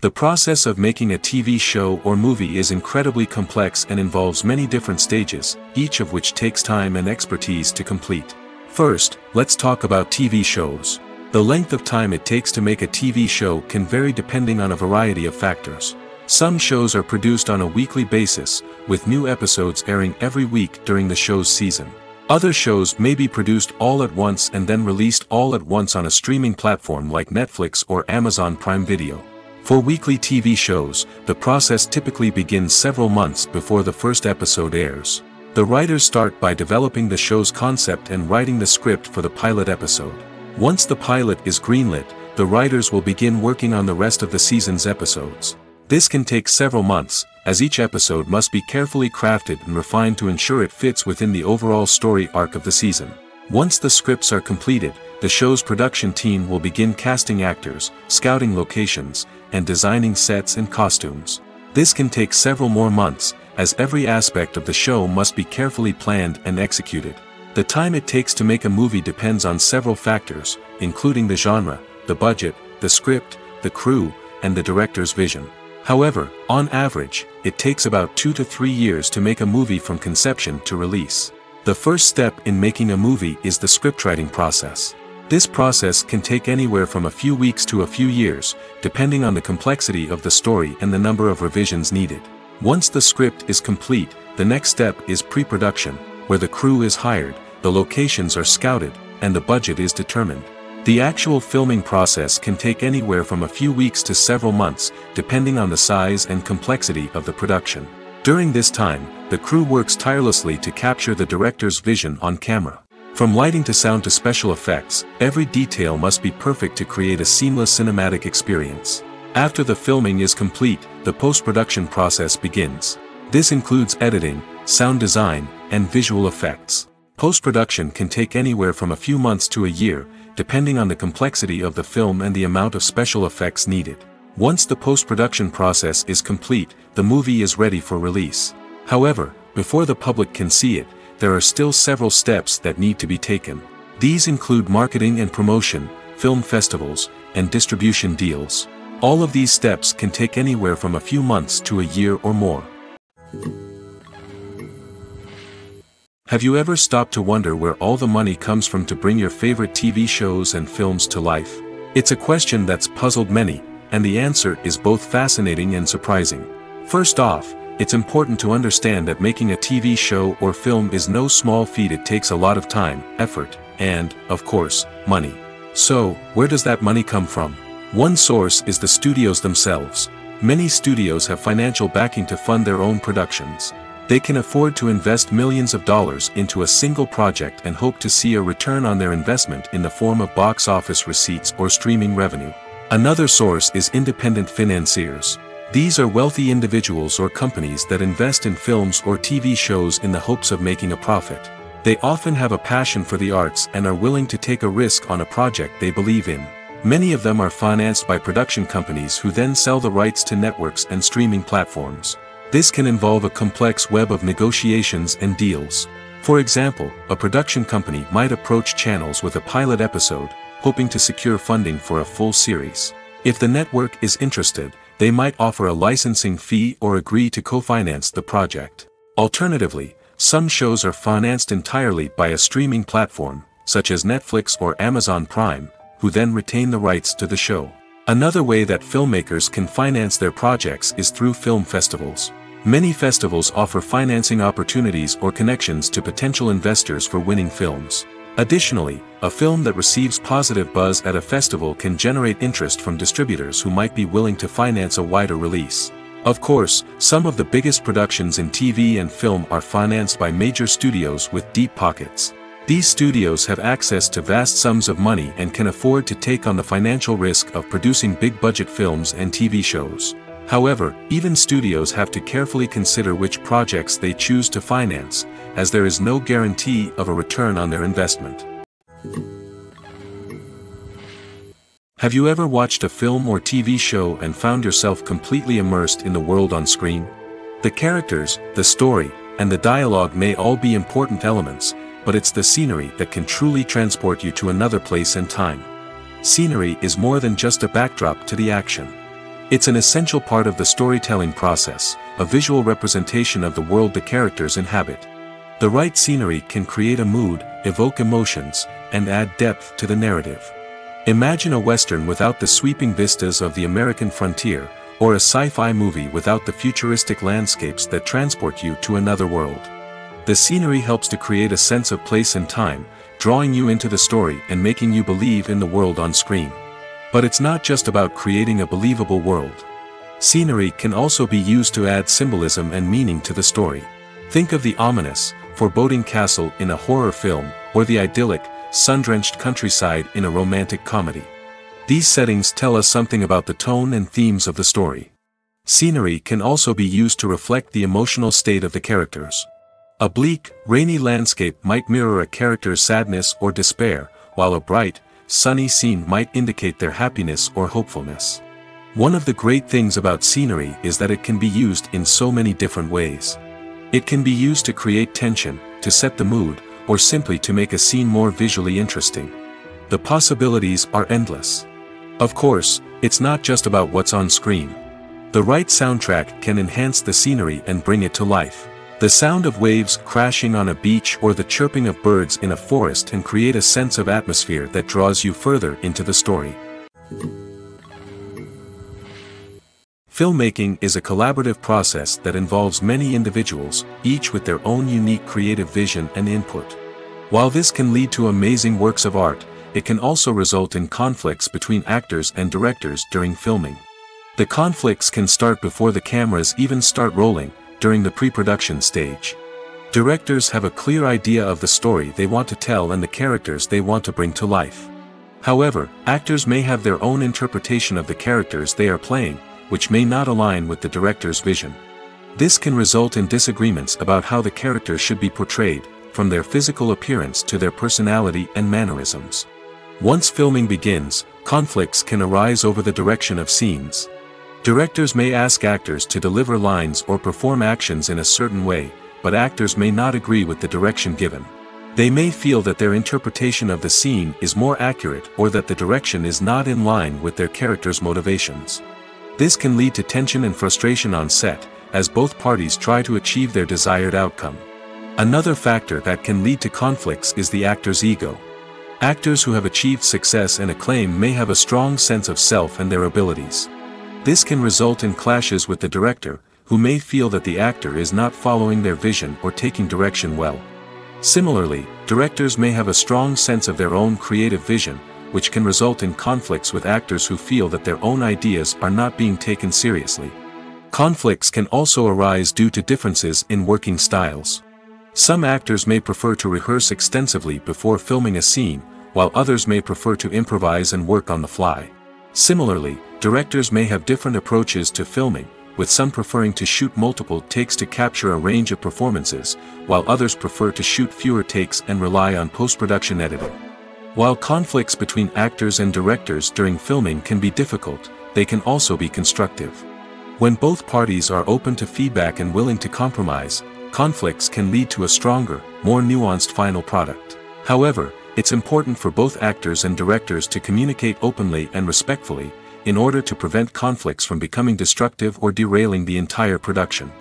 The process of making a TV show or movie is incredibly complex and involves many different stages, each of which takes time and expertise to complete. First, let's talk about TV shows. The length of time it takes to make a TV show can vary depending on a variety of factors. Some shows are produced on a weekly basis, with new episodes airing every week during the show's season. Other shows may be produced all at once and then released all at once on a streaming platform like Netflix or Amazon Prime Video. For weekly TV shows, the process typically begins several months before the first episode airs. The writers start by developing the show's concept and writing the script for the pilot episode. Once the pilot is greenlit, the writers will begin working on the rest of the season's episodes. This can take several months, as each episode must be carefully crafted and refined to ensure it fits within the overall story arc of the season. Once the scripts are completed, the show's production team will begin casting actors, scouting locations, and designing sets and costumes. This can take several more months, as every aspect of the show must be carefully planned and executed. The time it takes to make a movie depends on several factors, including the genre, the budget, the script, the crew, and the director's vision. However, on average, it takes about 2 to 3 years to make a movie from conception to release. The first step in making a movie is the scriptwriting process. This process can take anywhere from a few weeks to a few years, depending on the complexity of the story and the number of revisions needed. Once the script is complete, the next step is pre-production, where the crew is hired, the locations are scouted, and the budget is determined. The actual filming process can take anywhere from a few weeks to several months, depending on the size and complexity of the production. During this time, the crew works tirelessly to capture the director's vision on camera. From lighting to sound to special effects, every detail must be perfect to create a seamless cinematic experience. After the filming is complete, the post-production process begins. This includes editing, sound design, and visual effects. Post-production can take anywhere from a few months to a year, depending on the complexity of the film and the amount of special effects needed. Once the post-production process is complete, the movie is ready for release. However, before the public can see it, there are still several steps that need to be taken. These include marketing and promotion, film festivals, and distribution deals. All of these steps can take anywhere from a few months to a year or more. Have you ever stopped to wonder where all the money comes from to bring your favorite TV shows and films to life? It's a question that's puzzled many, and the answer is both fascinating and surprising. First off, it's important to understand that making a TV show or film is no small feat. It takes a lot of time, effort, and, of course, money. So, where does that money come from? One source is the studios themselves. Many studios have financial backing to fund their own productions. They can afford to invest millions of dollars into a single project and hope to see a return on their investment in the form of box office receipts or streaming revenue. Another source is independent financiers. These are wealthy individuals or companies that invest in films or TV shows in the hopes of making a profit. They often have a passion for the arts and are willing to take a risk on a project they believe in. Many of them are financed by production companies who then sell the rights to networks and streaming platforms. This can involve a complex web of negotiations and deals. For example, a production company might approach channels with a pilot episode, hoping to secure funding for a full series. If the network is interested, they might offer a licensing fee or agree to co-finance the project. Alternatively, some shows are financed entirely by a streaming platform, such as Netflix or Amazon Prime, who then retain the rights to the show. Another way that filmmakers can finance their projects is through film festivals. Many festivals offer financing opportunities or connections to potential investors for winning films. Additionally, a film that receives positive buzz at a festival can generate interest from distributors who might be willing to finance a wider release. Of course, some of the biggest productions in TV and film are financed by major studios with deep pockets. These studios have access to vast sums of money and can afford to take on the financial risk of producing big-budget films and TV shows. However, even studios have to carefully consider which projects they choose to finance, as there is no guarantee of a return on their investment. Have you ever watched a film or TV show and found yourself completely immersed in the world on screen? The characters, the story, and the dialogue may all be important elements, but it's the scenery that can truly transport you to another place and time. Scenery is more than just a backdrop to the action. It's an essential part of the storytelling process, a visual representation of the world the characters inhabit. The right scenery can create a mood, evoke emotions, and add depth to the narrative. Imagine a Western without the sweeping vistas of the American frontier, or a sci-fi movie without the futuristic landscapes that transport you to another world. The scenery helps to create a sense of place and time, drawing you into the story and making you believe in the world on screen. But it's not just about creating a believable world. Scenery can also be used to add symbolism and meaning to the story. Think of the ominous, foreboding castle in a horror film, or the idyllic, sun-drenched countryside in a romantic comedy. These settings tell us something about the tone and themes of the story. Scenery can also be used to reflect the emotional state of the characters. A bleak, rainy landscape might mirror a character's sadness or despair, while a bright, sunny scene might indicate their happiness or hopefulness. One of the great things about scenery is that it can be used in so many different ways. It can be used to create tension, to set the mood, or simply to make a scene more visually interesting. The possibilities are endless. Of course, it's not just about what's on screen. The right soundtrack can enhance the scenery and bring it to life. The sound of waves crashing on a beach or the chirping of birds in a forest can create a sense of atmosphere that draws you further into the story. Filmmaking is a collaborative process that involves many individuals, each with their own unique creative vision and input. While this can lead to amazing works of art, it can also result in conflicts between actors and directors during filming. The conflicts can start before the cameras even start rolling, during the pre-production stage. Directors have a clear idea of the story they want to tell and the characters they want to bring to life. However, actors may have their own interpretation of the characters they are playing, which may not align with the director's vision. This can result in disagreements about how the characters should be portrayed, from their physical appearance to their personality and mannerisms. Once filming begins, conflicts can arise over the direction of scenes. Directors may ask actors to deliver lines or perform actions in a certain way, but actors may not agree with the direction given. They may feel that their interpretation of the scene is more accurate or that the direction is not in line with their character's motivations. This can lead to tension and frustration on set, as both parties try to achieve their desired outcome. Another factor that can lead to conflicts is the actor's ego. Actors who have achieved success and acclaim may have a strong sense of self and their abilities. This can result in clashes with the director, who may feel that the actor is not following their vision or taking direction well. Similarly, directors may have a strong sense of their own creative vision, which can result in conflicts with actors who feel that their own ideas are not being taken seriously. Conflicts can also arise due to differences in working styles. Some actors may prefer to rehearse extensively before filming a scene, while others may prefer to improvise and work on the fly. Similarly, directors may have different approaches to filming, with some preferring to shoot multiple takes to capture a range of performances, while others prefer to shoot fewer takes and rely on post-production editing. While conflicts between actors and directors during filming can be difficult, they can also be constructive. When both parties are open to feedback and willing to compromise, conflicts can lead to a stronger, more nuanced final product. However, it's important for both actors and directors to communicate openly and respectfully, in order to prevent conflicts from becoming destructive or derailing the entire production.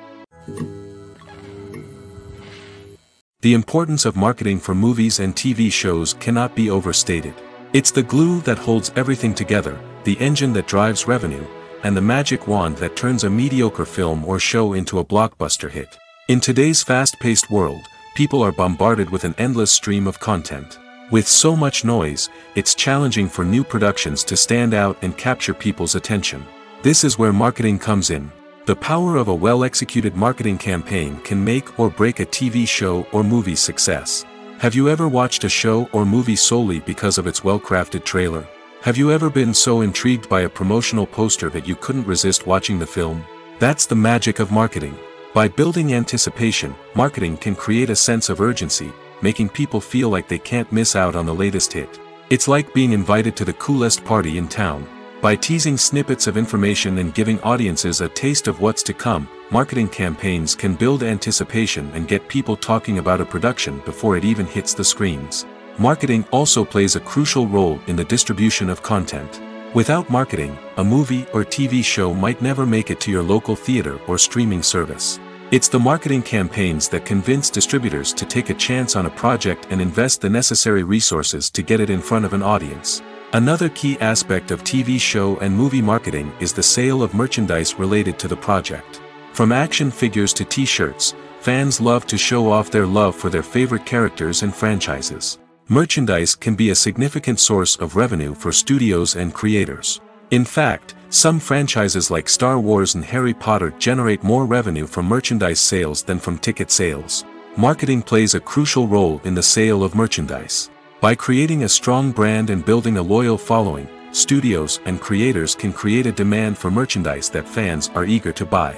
The importance of marketing for movies and TV shows cannot be overstated. It's the glue that holds everything together, the engine that drives revenue, and the magic wand that turns a mediocre film or show into a blockbuster hit. In today's fast-paced world, people are bombarded with an endless stream of content. With so much noise, it's challenging for new productions to stand out and capture people's attention. This is where marketing comes in. The power of a well-executed marketing campaign can make or break a TV show or movie's success. Have you ever watched a show or movie solely because of its well-crafted trailer? Have you ever been so intrigued by a promotional poster that you couldn't resist watching the film? That's the magic of marketing. By building anticipation, marketing can create a sense of urgency, making people feel like they can't miss out on the latest hit. It's like being invited to the coolest party in town. By teasing snippets of information and giving audiences a taste of what's to come, marketing campaigns can build anticipation and get people talking about a production before it even hits the screens. Marketing also plays a crucial role in the distribution of content. Without marketing, a movie or TV show might never make it to your local theater or streaming service. It's the marketing campaigns that convince distributors to take a chance on a project and invest the necessary resources to get it in front of an audience. Another key aspect of TV show and movie marketing is the sale of merchandise related to the project. From action figures to t-shirts, fans love to show off their love for their favorite characters and franchises. Merchandise can be a significant source of revenue for studios and creators. In fact, some franchises like Star Wars and Harry Potter generate more revenue from merchandise sales than from ticket sales. Marketing plays a crucial role in the sale of merchandise. By creating a strong brand and building a loyal following, studios and creators can create a demand for merchandise that fans are eager to buy.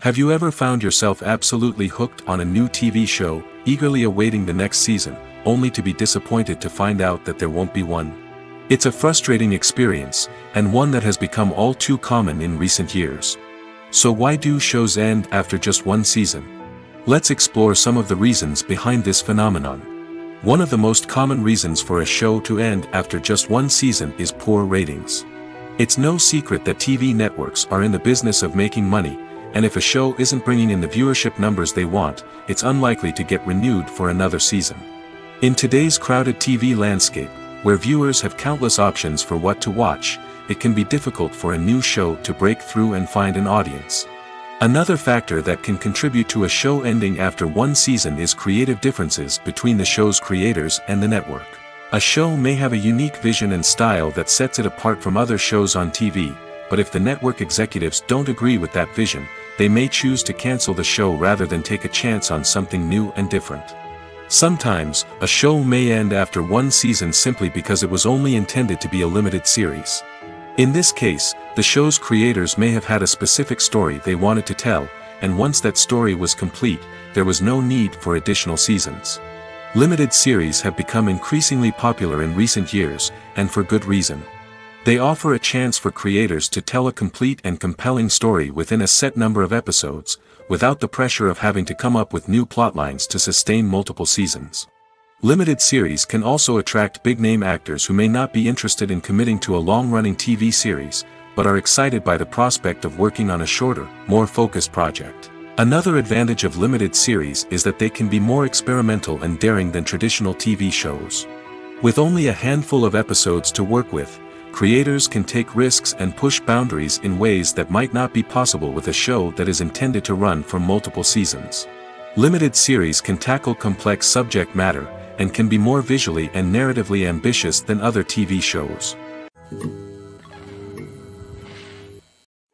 Have you ever found yourself absolutely hooked on a new TV show, eagerly awaiting the next season, only to be disappointed to find out that there won't be one? It's a frustrating experience, and one that has become all too common in recent years. So why do shows end after just one season? Let's explore some of the reasons behind this phenomenon. One of the most common reasons for a show to end after just one season is poor ratings. It's no secret that TV networks are in the business of making money, and if a show isn't bringing in the viewership numbers they want, it's unlikely to get renewed for another season. In today's crowded TV landscape, where viewers have countless options for what to watch, it can be difficult for a new show to break through and find an audience. Another factor that can contribute to a show ending after one season is creative differences between the show's creators and the network. A show may have a unique vision and style that sets it apart from other shows on TV, but if the network executives don't agree with that vision, they may choose to cancel the show rather than take a chance on something new and different. Sometimes, a show may end after one season simply because it was only intended to be a limited series. In this case, the show's creators may have had a specific story they wanted to tell, and once that story was complete, there was no need for additional seasons. Limited series have become increasingly popular in recent years, and for good reason. They offer a chance for creators to tell a complete and compelling story within a set number of episodes, without the pressure of having to come up with new plotlines to sustain multiple seasons. Limited series can also attract big-name actors who may not be interested in committing to a long-running TV series, but are excited by the prospect of working on a shorter, more focused project. Another advantage of limited series is that they can be more experimental and daring than traditional TV shows. With only a handful of episodes to work with, creators can take risks and push boundaries in ways that might not be possible with a show that is intended to run for multiple seasons. Limited series can tackle complex subject matter, and can be more visually and narratively ambitious than other TV shows.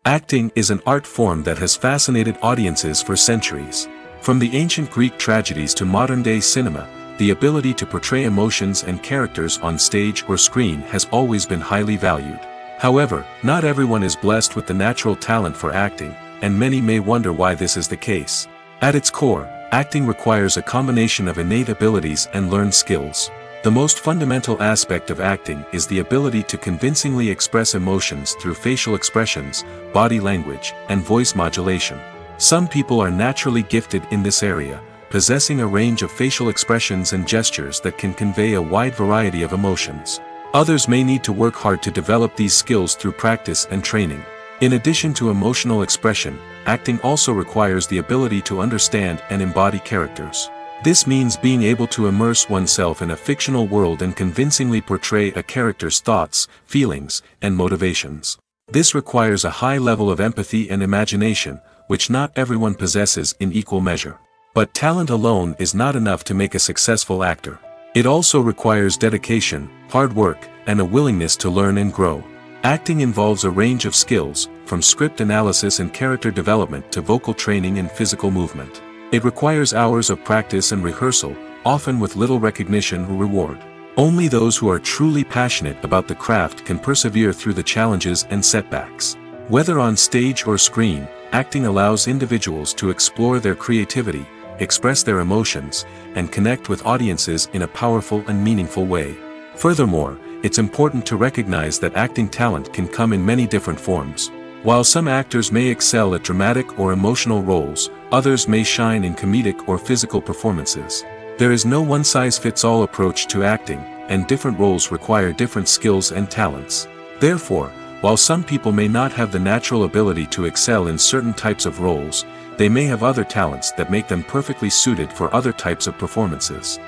Acting is an art form that has fascinated audiences for centuries. From the ancient Greek tragedies to modern-day cinema, the ability to portray emotions and characters on stage or screen has always been highly valued. However, not everyone is blessed with the natural talent for acting, and many may wonder why this is the case. At its core, acting requires a combination of innate abilities and learned skills. The most fundamental aspect of acting is the ability to convincingly express emotions through facial expressions, body language, and voice modulation. Some people are naturally gifted in this area, possessing a range of facial expressions and gestures that can convey a wide variety of emotions. Others may need to work hard to develop these skills through practice and training. In addition to emotional expression, acting also requires the ability to understand and embody characters. This means being able to immerse oneself in a fictional world and convincingly portray a character's thoughts, feelings, and motivations. This requires a high level of empathy and imagination, which not everyone possesses in equal measure. But talent alone is not enough to make a successful actor. It also requires dedication, hard work, and a willingness to learn and grow. Acting involves a range of skills, from script analysis and character development to vocal training and physical movement. It requires hours of practice and rehearsal, often with little recognition or reward. Only those who are truly passionate about the craft can persevere through the challenges and setbacks. Whether on stage or screen, acting allows individuals to explore their creativity, express their emotions, and connect with audiences in a powerful and meaningful way. Furthermore, it's important to recognize that acting talent can come in many different forms. While some actors may excel at dramatic or emotional roles, others may shine in comedic or physical performances. There is no one-size-fits-all approach to acting, and different roles require different skills and talents. Therefore, while some people may not have the natural ability to excel in certain types of roles, they may have other talents that make them perfectly suited for other types of performances.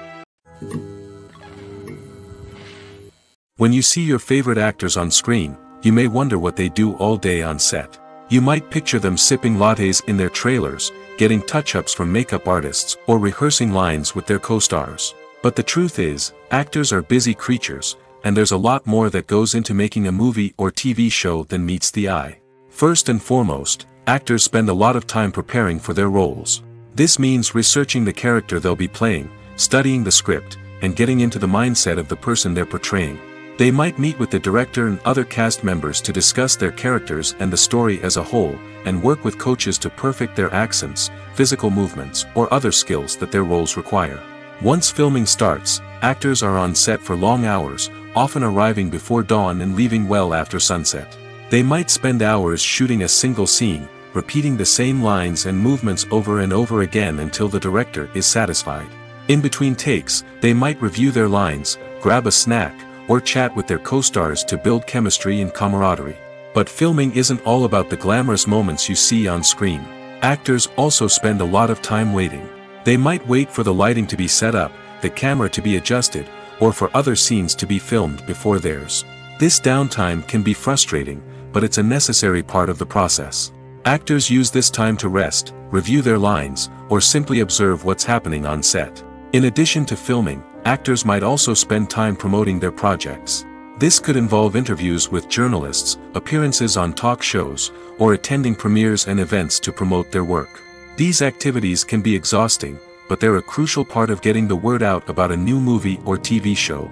When you see your favorite actors on screen, you may wonder what they do all day on set. You might picture them sipping lattes in their trailers, getting touch-ups from makeup artists, or rehearsing lines with their co-stars. But the truth is, actors are busy creatures, and there's a lot more that goes into making a movie or TV show than meets the eye. First and foremost, actors spend a lot of time preparing for their roles. This means researching the character they'll be playing, studying the script, and getting into the mindset of the person they're portraying. They might meet with the director and other cast members to discuss their characters and the story as a whole, and work with coaches to perfect their accents, physical movements, or other skills that their roles require. Once filming starts, actors are on set for long hours, often arriving before dawn and leaving well after sunset. They might spend hours shooting a single scene, repeating the same lines and movements over and over again until the director is satisfied. In between takes, they might review their lines, grab a snack, or chat with their co-stars to build chemistry and camaraderie. But filming isn't all about the glamorous moments you see on screen. Actors also spend a lot of time waiting. They might wait for the lighting to be set up, the camera to be adjusted, or for other scenes to be filmed before theirs. This downtime can be frustrating, but it's a necessary part of the process. Actors use this time to rest, review their lines, or simply observe what's happening on set. In addition to filming, actors might also spend time promoting their projects. This could involve interviews with journalists, appearances on talk shows, or attending premieres and events to promote their work. These activities can be exhausting, but they're a crucial part of getting the word out about a new movie or TV show.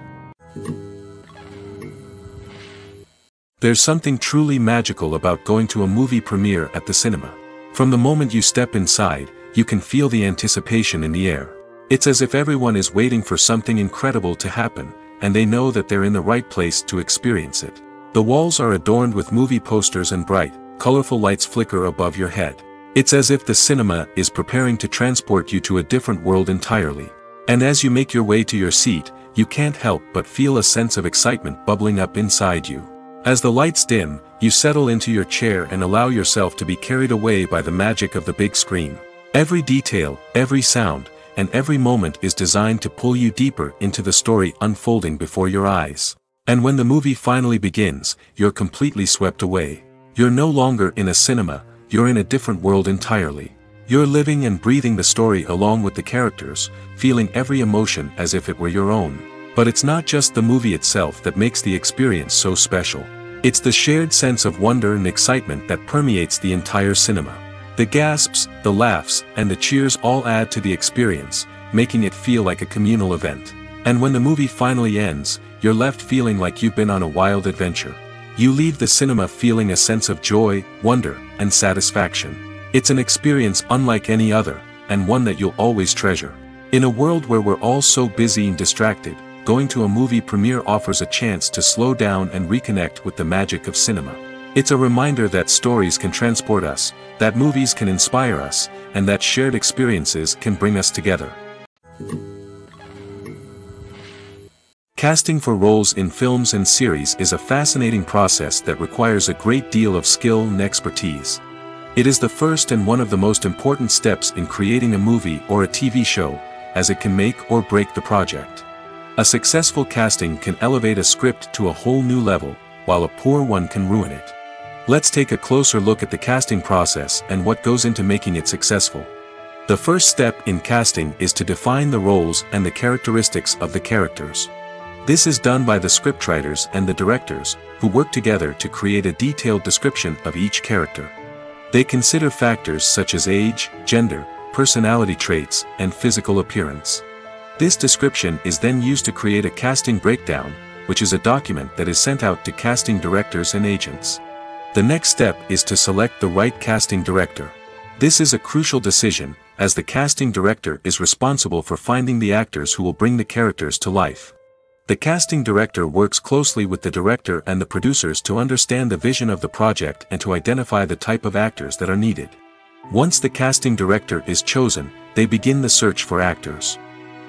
There's something truly magical about going to a movie premiere at the cinema. From the moment you step inside, you can feel the anticipation in the air. It's as if everyone is waiting for something incredible to happen, and they know that they're in the right place to experience it. The walls are adorned with movie posters and bright, colorful lights flicker above your head. It's as if the cinema is preparing to transport you to a different world entirely. And as you make your way to your seat, you can't help but feel a sense of excitement bubbling up inside you. As the lights dim, you settle into your chair and allow yourself to be carried away by the magic of the big screen. Every detail, every sound, and every moment is designed to pull you deeper into the story unfolding before your eyes. And when the movie finally begins, you're completely swept away. You're no longer in a cinema, you're in a different world entirely. You're living and breathing the story along with the characters, feeling every emotion as if it were your own. But it's not just the movie itself that makes the experience so special. It's the shared sense of wonder and excitement that permeates the entire cinema. The gasps, the laughs, and the cheers all add to the experience, making it feel like a communal event. And when the movie finally ends, you're left feeling like you've been on a wild adventure. You leave the cinema feeling a sense of joy, wonder, and satisfaction. It's an experience unlike any other, and one that you'll always treasure. In a world where we're all so busy and distracted, going to a movie premiere offers a chance to slow down and reconnect with the magic of cinema. It's a reminder that stories can transport us, that movies can inspire us, and that shared experiences can bring us together. Casting for roles in films and series is a fascinating process that requires a great deal of skill and expertise. It is the first and one of the most important steps in creating a movie or a TV show, as it can make or break the project. A successful casting can elevate a script to a whole new level, while a poor one can ruin it. Let's take a closer look at the casting process and what goes into making it successful. The first step in casting is to define the roles and the characteristics of the characters. This is done by the scriptwriters and the directors, who work together to create a detailed description of each character. They consider factors such as age, gender, personality traits, and physical appearance. This description is then used to create a casting breakdown, which is a document that is sent out to casting directors and agents. The next step is to select the right casting director. This is a crucial decision, as the casting director is responsible for finding the actors who will bring the characters to life. The casting director works closely with the director and the producers to understand the vision of the project and to identify the type of actors that are needed. Once the casting director is chosen, they begin the search for actors.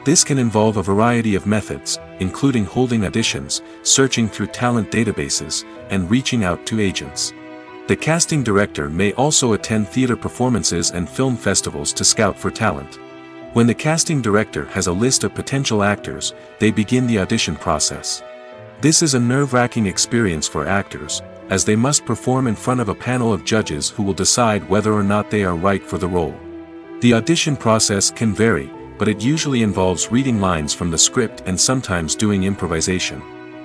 This can involve a variety of methods, including holding auditions, searching through talent databases, and reaching out to agents. The casting director may also attend theater performances and film festivals to scout for talent. When the casting director has a list of potential actors, they begin the audition process. This is a nerve-wracking experience for actors, as they must perform in front of a panel of judges who will decide whether or not they are right for the role. The audition process can vary, but it usually involves reading lines from the script and sometimes doing improvisation.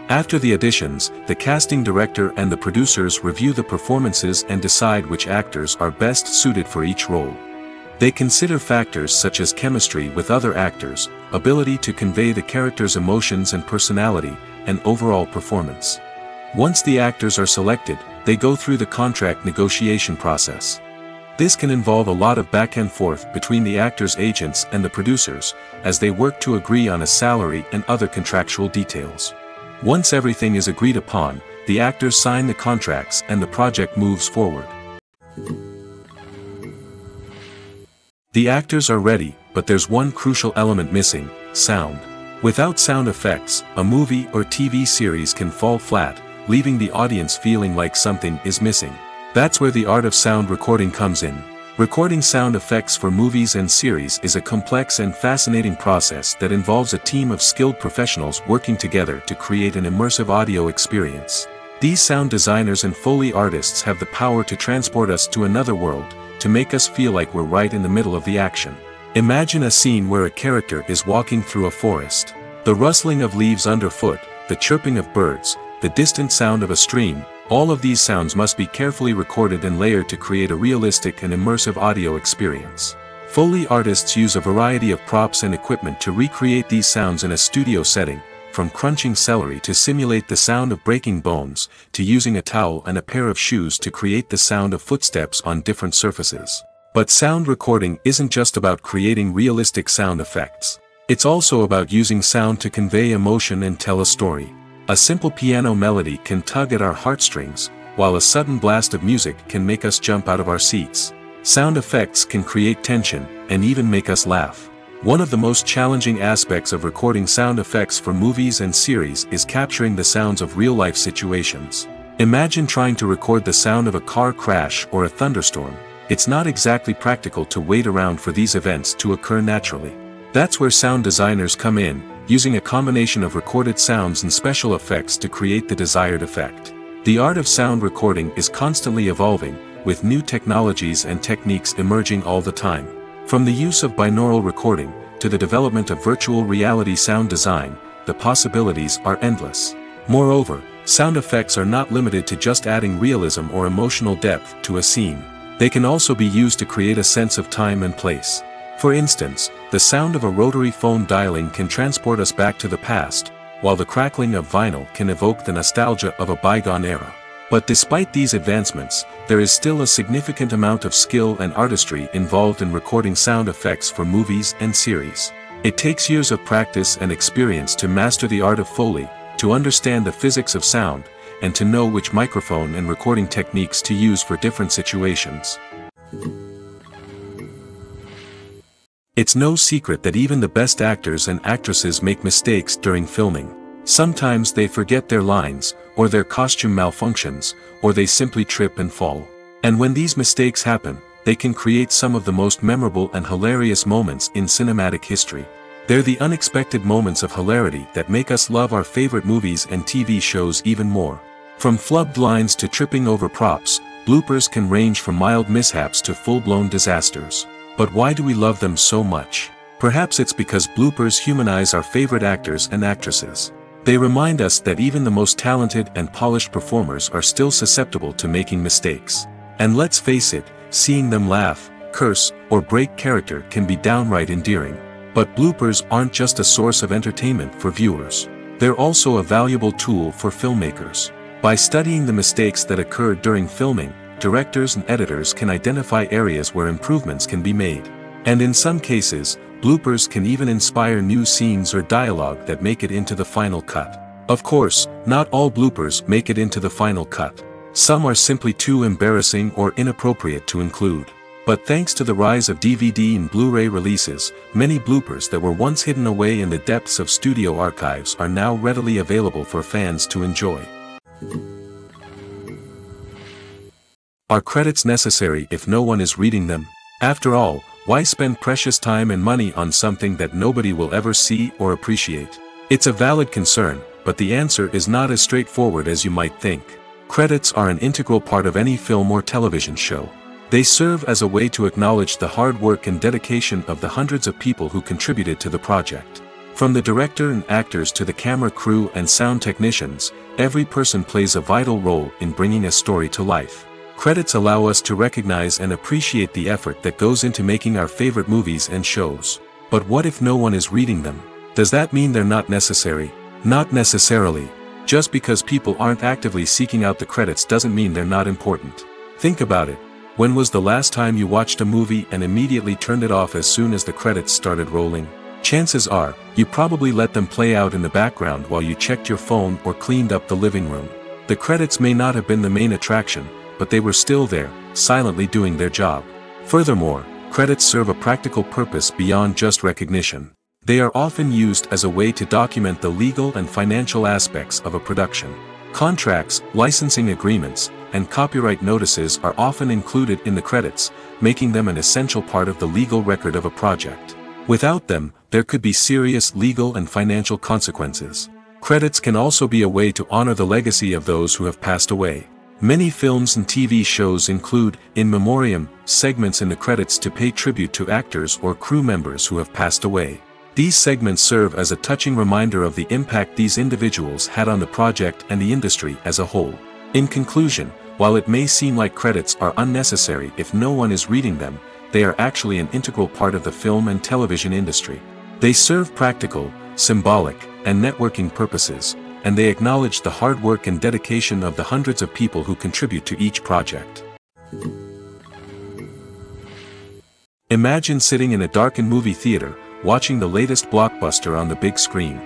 After the auditions, the casting director and the producers review the performances and decide which actors are best suited for each role. They consider factors such as chemistry with other actors, ability to convey the character's emotions and personality, and overall performance. Once the actors are selected, they go through the contract negotiation process. This can involve a lot of back and forth between the actors' agents and the producers, as they work to agree on a salary and other contractual details. Once everything is agreed upon, the actors sign the contracts and the project moves forward. The actors are ready, but there's one crucial element missing: sound. Without sound effects, a movie or TV series can fall flat, leaving the audience feeling like something is missing. That's where the art of sound recording comes in. Recording sound effects for movies and series is a complex and fascinating process that involves a team of skilled professionals working together to create an immersive audio experience. These sound designers and Foley artists have the power to transport us to another world, to make us feel like we're right in the middle of the action. Imagine a scene where a character is walking through a forest. The rustling of leaves underfoot, the chirping of birds, the distant sound of a stream, all of these sounds must be carefully recorded and layered to create a realistic and immersive audio experience. Foley artists use a variety of props and equipment to recreate these sounds in a studio setting, from crunching celery to simulate the sound of breaking bones, to using a towel and a pair of shoes to create the sound of footsteps on different surfaces. But sound recording isn't just about creating realistic sound effects. It's also about using sound to convey emotion and tell a story. A simple piano melody can tug at our heartstrings, while a sudden blast of music can make us jump out of our seats. Sound effects can create tension, and even make us laugh. One of the most challenging aspects of recording sound effects for movies and series is capturing the sounds of real-life situations. Imagine trying to record the sound of a car crash or a thunderstorm. It's not exactly practical to wait around for these events to occur naturally. That's where sound designers come in, using a combination of recorded sounds and special effects to create the desired effect. The art of sound recording is constantly evolving, with new technologies and techniques emerging all the time. From the use of binaural recording, to the development of virtual reality sound design, the possibilities are endless. Moreover, sound effects are not limited to just adding realism or emotional depth to a scene. They can also be used to create a sense of time and place. For instance, the sound of a rotary phone dialing can transport us back to the past, while the crackling of vinyl can evoke the nostalgia of a bygone era. But despite these advancements, there is still a significant amount of skill and artistry involved in recording sound effects for movies and series. It takes years of practice and experience to master the art of Foley, to understand the physics of sound, and to know which microphone and recording techniques to use for different situations. It's no secret that even the best actors and actresses make mistakes during filming. Sometimes they forget their lines, or their costume malfunctions, or they simply trip and fall. And when these mistakes happen, they can create some of the most memorable and hilarious moments in cinematic history. They're the unexpected moments of hilarity that make us love our favorite movies and TV shows even more. From flubbed lines to tripping over props, bloopers can range from mild mishaps to full-blown disasters. But why do we love them so much? Perhaps it's because bloopers humanize our favorite actors and actresses. They remind us that even the most talented and polished performers are still susceptible to making mistakes. And let's face it, seeing them laugh, curse, or break character can be downright endearing. But bloopers aren't just a source of entertainment for viewers. They're also a valuable tool for filmmakers. By studying the mistakes that occurred during filming, directors and editors can identify areas where improvements can be made. And in some cases, bloopers can even inspire new scenes or dialogue that make it into the final cut. Of course, not all bloopers make it into the final cut. Some are simply too embarrassing or inappropriate to include. But thanks to the rise of DVD and Blu-ray releases, many bloopers that were once hidden away in the depths of studio archives are now readily available for fans to enjoy. Are credits necessary if no one is reading them? After all, why spend precious time and money on something that nobody will ever see or appreciate? It's a valid concern, but the answer is not as straightforward as you might think. Credits are an integral part of any film or television show. They serve as a way to acknowledge the hard work and dedication of the hundreds of people who contributed to the project. From the director and actors to the camera crew and sound technicians, every person plays a vital role in bringing a story to life. Credits allow us to recognize and appreciate the effort that goes into making our favorite movies and shows. But what if no one is reading them? Does that mean they're not necessary? Not necessarily. Just because people aren't actively seeking out the credits doesn't mean they're not important. Think about it. When was the last time you watched a movie and immediately turned it off as soon as the credits started rolling? Chances are, you probably let them play out in the background while you checked your phone or cleaned up the living room. The credits may not have been the main attraction, but they were still there, silently doing their job. Furthermore, credits serve a practical purpose beyond just recognition. They are often used as a way to document the legal and financial aspects of a production. Contracts, licensing agreements, and copyright notices are often included in the credits, making them an essential part of the legal record of a project. Without them, there could be serious legal and financial consequences. Credits can also be a way to honor the legacy of those who have passed away. Many films and TV shows include, in memoriam, segments in the credits to pay tribute to actors or crew members who have passed away. These segments serve as a touching reminder of the impact these individuals had on the project and the industry as a whole. In conclusion, while it may seem like credits are unnecessary if no one is reading them, they are actually an integral part of the film and television industry. They serve practical, symbolic, and networking purposes, and they acknowledge the hard work and dedication of the hundreds of people who contribute to each project. Imagine sitting in a darkened movie theater, watching the latest blockbuster on the big screen.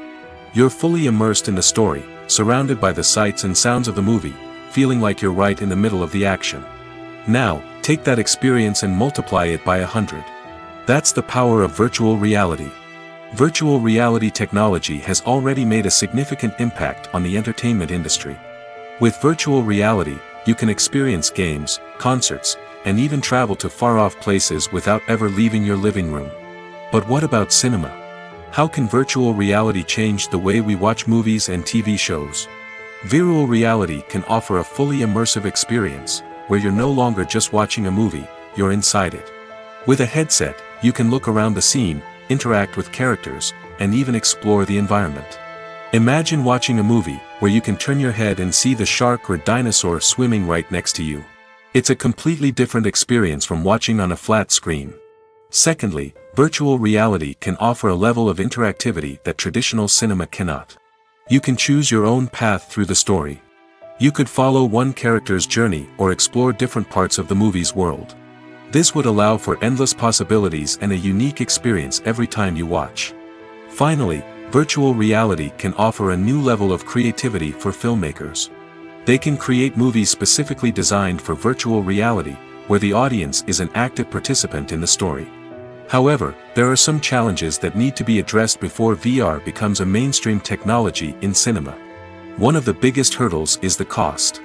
You're fully immersed in the story, surrounded by the sights and sounds of the movie, feeling like you're right in the middle of the action. Now, take that experience and multiply it by 100. That's the power of virtual reality. Virtual reality technology has already made a significant impact on the entertainment industry. With virtual reality, you can experience games, concerts, and even travel to far-off places without ever leaving your living room. But what about cinema? How can virtual reality change the way we watch movies and TV shows? Virtual reality can offer a fully immersive experience, where you're no longer just watching a movie, you're inside it. With a headset, you can look around the scene, interact with characters, and even explore the environment. Imagine watching a movie, where you can turn your head and see the shark or dinosaur swimming right next to you. It's a completely different experience from watching on a flat screen. Secondly, virtual reality can offer a level of interactivity that traditional cinema cannot. You can choose your own path through the story. You could follow one character's journey or explore different parts of the movie's world. This would allow for endless possibilities and a unique experience every time you watch. Finally, virtual reality can offer a new level of creativity for filmmakers. They can create movies specifically designed for virtual reality, where the audience is an active participant in the story. However, there are some challenges that need to be addressed before VR becomes a mainstream technology in cinema. One of the biggest hurdles is the cost.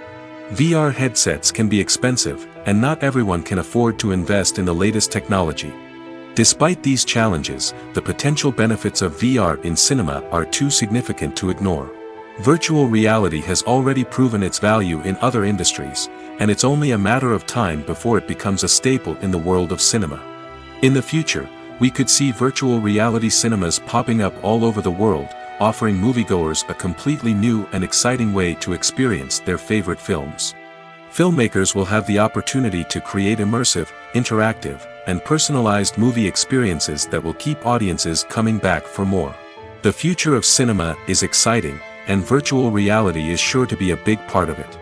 VR headsets can be expensive, and not everyone can afford to invest in the latest technology. Despite these challenges, the potential benefits of VR in cinema are too significant to ignore. Virtual reality has already proven its value in other industries, and it's only a matter of time before it becomes a staple in the world of cinema. In the future, we could see virtual reality cinemas popping up all over the world, offering moviegoers a completely new and exciting way to experience their favorite films. Filmmakers will have the opportunity to create immersive, interactive, and personalized movie experiences that will keep audiences coming back for more. The future of cinema is exciting, and virtual reality is sure to be a big part of it.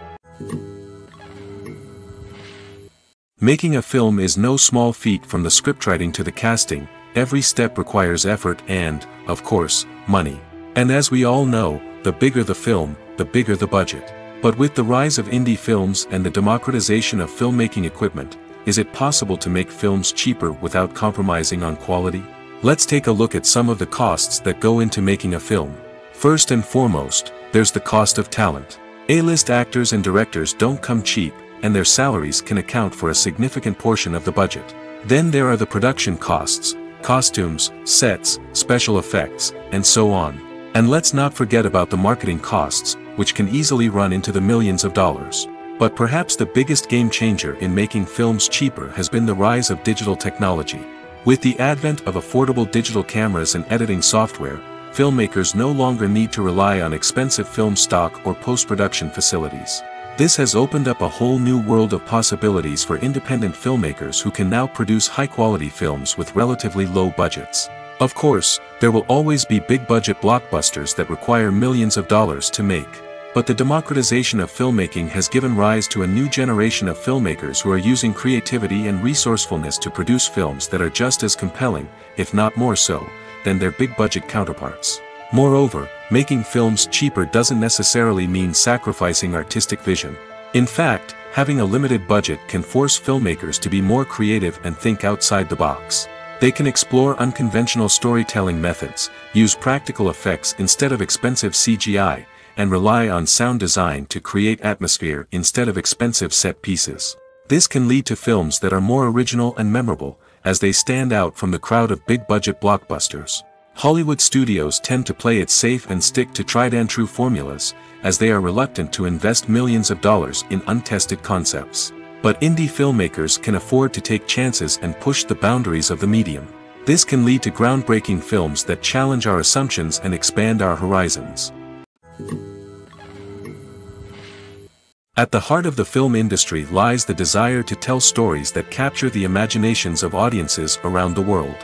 Making a film is no small feat. From the scriptwriting to the casting, every step requires effort and, of course, money. And as we all know, the bigger the film, the bigger the budget. But with the rise of indie films and the democratization of filmmaking equipment, is it possible to make films cheaper without compromising on quality? Let's take a look at some of the costs that go into making a film. First and foremost, there's the cost of talent. A-list actors and directors don't come cheap, and their salaries can account for a significant portion of the budget. Then there are the production costs, costumes, sets, special effects, and so on. And let's not forget about the marketing costs, which can easily run into the millions of dollars. But perhaps the biggest game changer in making films cheaper has been the rise of digital technology. With the advent of affordable digital cameras and editing software, filmmakers no longer need to rely on expensive film stock or post-production facilities. This has opened up a whole new world of possibilities for independent filmmakers who can now produce high-quality films with relatively low budgets. Of course, there will always be big-budget blockbusters that require millions of dollars to make. But the democratization of filmmaking has given rise to a new generation of filmmakers who are using creativity and resourcefulness to produce films that are just as compelling, if not more so, than their big-budget counterparts. Moreover, making films cheaper doesn't necessarily mean sacrificing artistic vision. In fact, having a limited budget can force filmmakers to be more creative and think outside the box. They can explore unconventional storytelling methods, use practical effects instead of expensive CGI, and rely on sound design to create atmosphere instead of expensive set pieces. This can lead to films that are more original and memorable, as they stand out from the crowd of big-budget blockbusters. Hollywood studios tend to play it safe and stick to tried-and-true formulas, as they are reluctant to invest millions of dollars in untested concepts. But indie filmmakers can afford to take chances and push the boundaries of the medium. This can lead to groundbreaking films that challenge our assumptions and expand our horizons. At the heart of the film industry lies the desire to tell stories that capture the imaginations of audiences around the world.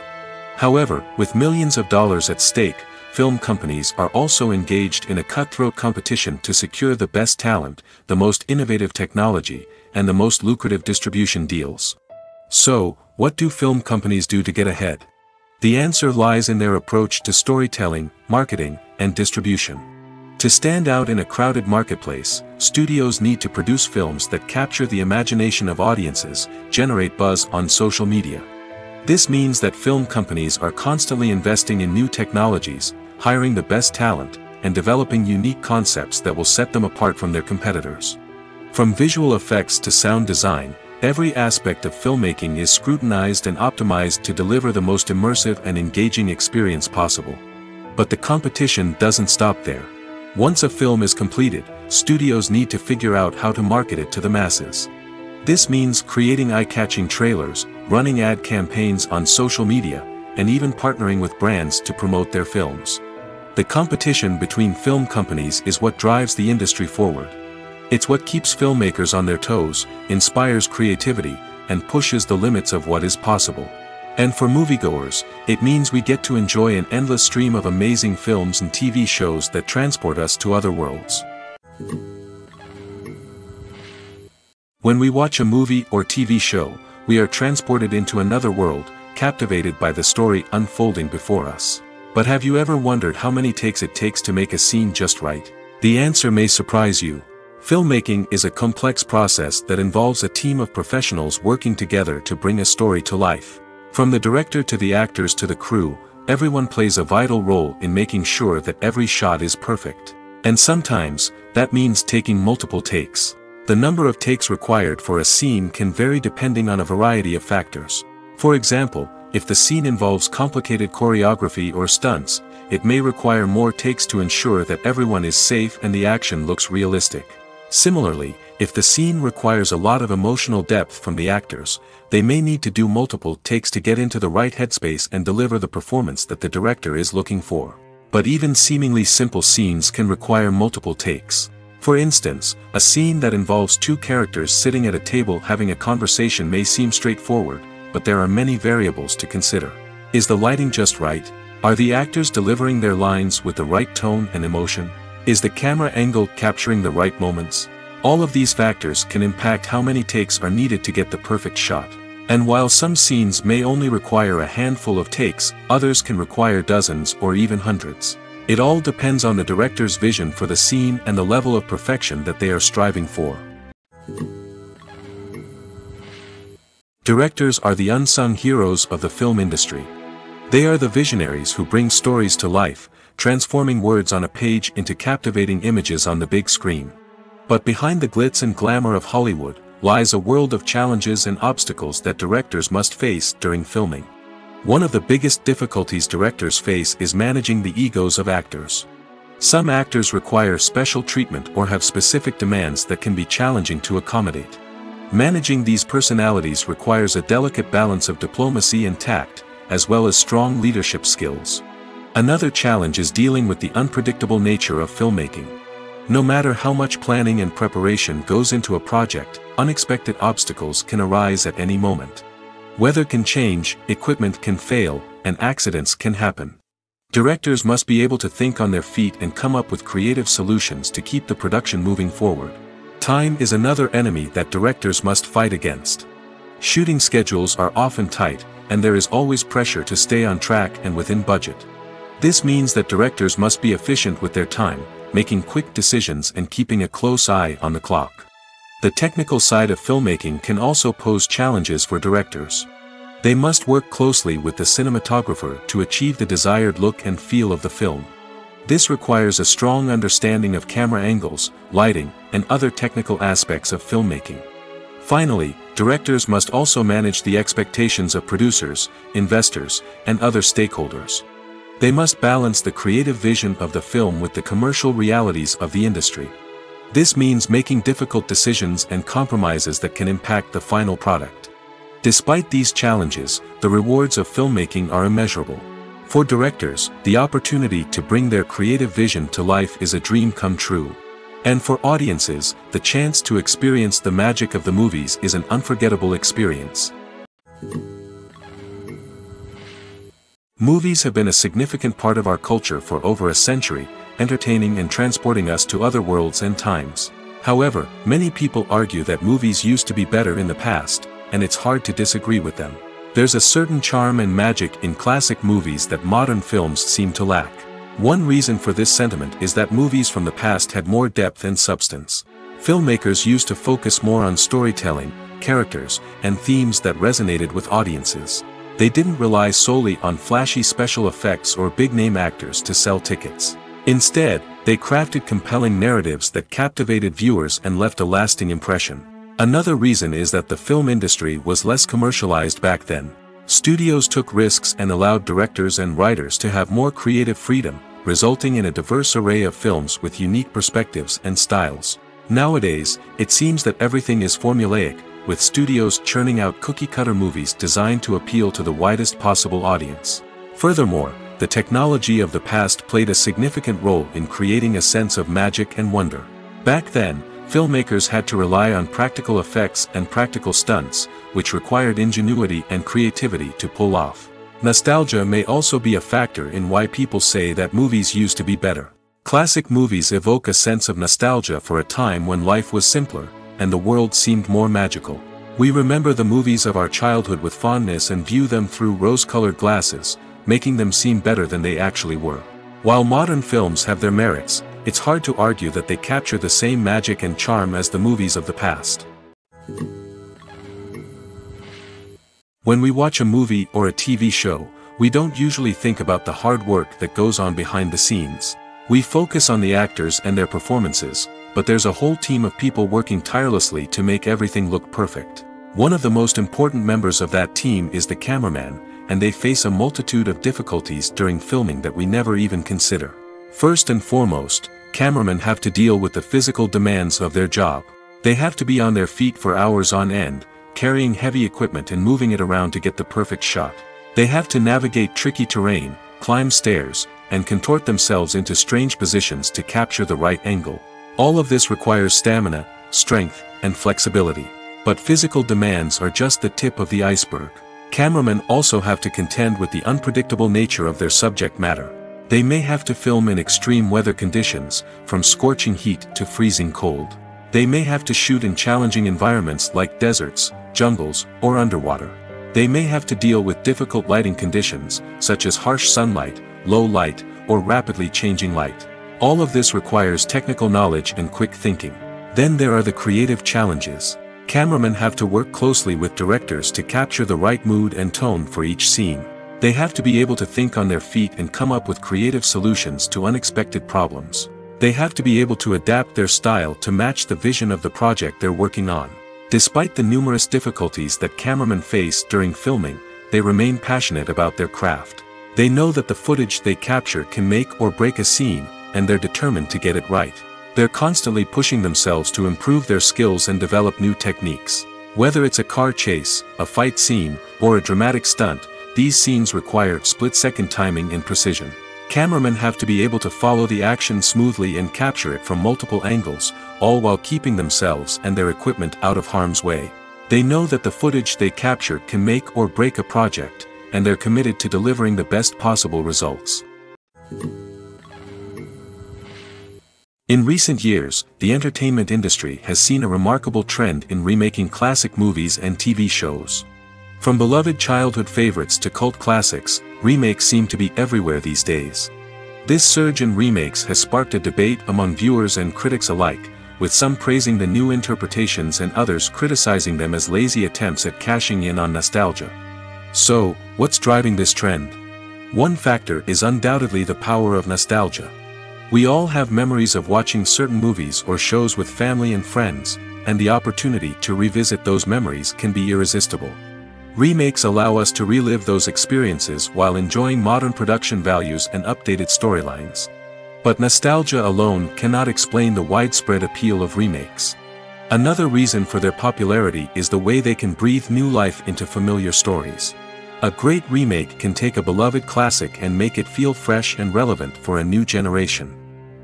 However, with millions of dollars at stake, film companies are also engaged in a cutthroat competition to secure the best talent, the most innovative technology, and the most lucrative distribution deals. So, what do film companies do to get ahead? The answer lies in their approach to storytelling, marketing, and distribution. To stand out in a crowded marketplace, studios need to produce films that capture the imagination of audiences, generate buzz on social media. This means that film companies are constantly investing in new technologies, hiring the best talent, and developing unique concepts that will set them apart from their competitors. From visual effects to sound design, every aspect of filmmaking is scrutinized and optimized to deliver the most immersive and engaging experience possible. But the competition doesn't stop there. Once a film is completed, studios need to figure out how to market it to the masses. This means creating eye-catching trailers, running ad campaigns on social media, and even partnering with brands to promote their films. The competition between film companies is what drives the industry forward. It's what keeps filmmakers on their toes, inspires creativity, and pushes the limits of what is possible. And for moviegoers, it means we get to enjoy an endless stream of amazing films and TV shows that transport us to other worlds. When we watch a movie or TV show, we are transported into another world, captivated by the story unfolding before us. But have you ever wondered how many takes it takes to make a scene just right? The answer may surprise you. Filmmaking is a complex process that involves a team of professionals working together to bring a story to life. From the director to the actors to the crew, everyone plays a vital role in making sure that every shot is perfect. And sometimes, that means taking multiple takes. The number of takes required for a scene can vary depending on a variety of factors. For example, if the scene involves complicated choreography or stunts, it may require more takes to ensure that everyone is safe and the action looks realistic. Similarly, If the scene requires a lot of emotional depth from the actors, they may need to do multiple takes to get into the right headspace and deliver the performance that the director is looking for. But even seemingly simple scenes can require multiple takes. For instance, a scene that involves two characters sitting at a table having a conversation may seem straightforward, but there are many variables to consider. Is the lighting just right? Are the actors delivering their lines with the right tone and emotion? Is the camera angle capturing the right moments? All of these factors can impact how many takes are needed to get the perfect shot. And while some scenes may only require a handful of takes, others can require dozens or even hundreds. It all depends on the director's vision for the scene and the level of perfection that they are striving for. Directors are the unsung heroes of the film industry. They are the visionaries who bring stories to life, transforming words on a page into captivating images on the big screen. But behind the glitz and glamour of Hollywood, lies a world of challenges and obstacles that directors must face during filming. One of the biggest difficulties directors face is managing the egos of actors. Some actors require special treatment or have specific demands that can be challenging to accommodate. Managing these personalities requires a delicate balance of diplomacy and tact, as well as strong leadership skills. Another challenge is dealing with the unpredictable nature of filmmaking. No matter how much planning and preparation goes into a project, unexpected obstacles can arise at any moment. Weather can change, equipment can fail, and accidents can happen. Directors must be able to think on their feet and come up with creative solutions to keep the production moving forward. Time is another enemy that directors must fight against. Shooting schedules are often tight, and there is always pressure to stay on track and within budget. This means that directors must be efficient with their time, making quick decisions and keeping a close eye on the clock. The technical side of filmmaking can also pose challenges for directors. They must work closely with the cinematographer to achieve the desired look and feel of the film. This requires a strong understanding of camera angles, lighting, and other technical aspects of filmmaking. Finally, directors must also manage the expectations of producers, investors, and other stakeholders. They must balance the creative vision of the film with the commercial realities of the industry. This means making difficult decisions and compromises that can impact the final product. Despite these challenges, the rewards of filmmaking are immeasurable. For directors, the opportunity to bring their creative vision to life is a dream come true. And for audiences, the chance to experience the magic of the movies is an unforgettable experience. Movies have been a significant part of our culture for over a century, entertaining and transporting us to other worlds and times. However, many people argue that movies used to be better in the past, and it's hard to disagree with them. There's a certain charm and magic in classic movies that modern films seem to lack. One reason for this sentiment is that movies from the past had more depth and substance. Filmmakers used to focus more on storytelling, characters, and themes that resonated with audiences. They didn't rely solely on flashy special effects or big-name actors to sell tickets. Instead, they crafted compelling narratives that captivated viewers and left a lasting impression. Another reason is that the film industry was less commercialized back then. Studios took risks and allowed directors and writers to have more creative freedom, resulting in a diverse array of films with unique perspectives and styles. Nowadays, it seems that everything is formulaic, with studios churning out cookie-cutter movies designed to appeal to the widest possible audience. Furthermore, the technology of the past played a significant role in creating a sense of magic and wonder. Back then, filmmakers had to rely on practical effects and practical stunts, which required ingenuity and creativity to pull off. Nostalgia may also be a factor in why people say that movies used to be better. Classic movies evoke a sense of nostalgia for a time when life was simpler, and the world seemed more magical. We remember the movies of our childhood with fondness and view them through rose-colored glasses, making them seem better than they actually were. While modern films have their merits, it's hard to argue that they capture the same magic and charm as the movies of the past. When we watch a movie or a TV show, we don't usually think about the hard work that goes on behind the scenes. We focus on the actors and their performances, but there's a whole team of people working tirelessly to make everything look perfect. One of the most important members of that team is the cameraman, and they face a multitude of difficulties during filming that we never even consider. First and foremost, cameramen have to deal with the physical demands of their job. They have to be on their feet for hours on end, carrying heavy equipment and moving it around to get the perfect shot. They have to navigate tricky terrain, climb stairs, and contort themselves into strange positions to capture the right angle. All of this requires stamina, strength, and flexibility. But physical demands are just the tip of the iceberg. Cameramen also have to contend with the unpredictable nature of their subject matter. They may have to film in extreme weather conditions, from scorching heat to freezing cold. They may have to shoot in challenging environments like deserts, jungles, or underwater. They may have to deal with difficult lighting conditions, such as harsh sunlight, low light, or rapidly changing light. All of this requires technical knowledge and quick thinking. Then there are the creative challenges. Cameramen have to work closely with directors to capture the right mood and tone for each scene. They have to be able to think on their feet and come up with creative solutions to unexpected problems. They have to be able to adapt their style to match the vision of the project they're working on. Despite the numerous difficulties that cameramen face during filming, they remain passionate about their craft. They know that the footage they capture can make or break a scene, and they're determined to get it right. They're constantly pushing themselves to improve their skills and develop new techniques. Whether it's a car chase, a fight scene, or a dramatic stunt, these scenes require split-second timing and precision. Cameramen have to be able to follow the action smoothly and capture it from multiple angles, all while keeping themselves and their equipment out of harm's way. They know that the footage they capture can make or break a project, and they're committed to delivering the best possible results. In recent years, the entertainment industry has seen a remarkable trend in remaking classic movies and TV shows. From beloved childhood favorites to cult classics, remakes seem to be everywhere these days. This surge in remakes has sparked a debate among viewers and critics alike, with some praising the new interpretations and others criticizing them as lazy attempts at cashing in on nostalgia. So, what's driving this trend? One factor is undoubtedly the power of nostalgia. We all have memories of watching certain movies or shows with family and friends, and the opportunity to revisit those memories can be irresistible. Remakes allow us to relive those experiences while enjoying modern production values and updated storylines. But nostalgia alone cannot explain the widespread appeal of remakes. Another reason for their popularity is the way they can breathe new life into familiar stories. A great remake can take a beloved classic and make it feel fresh and relevant for a new generation.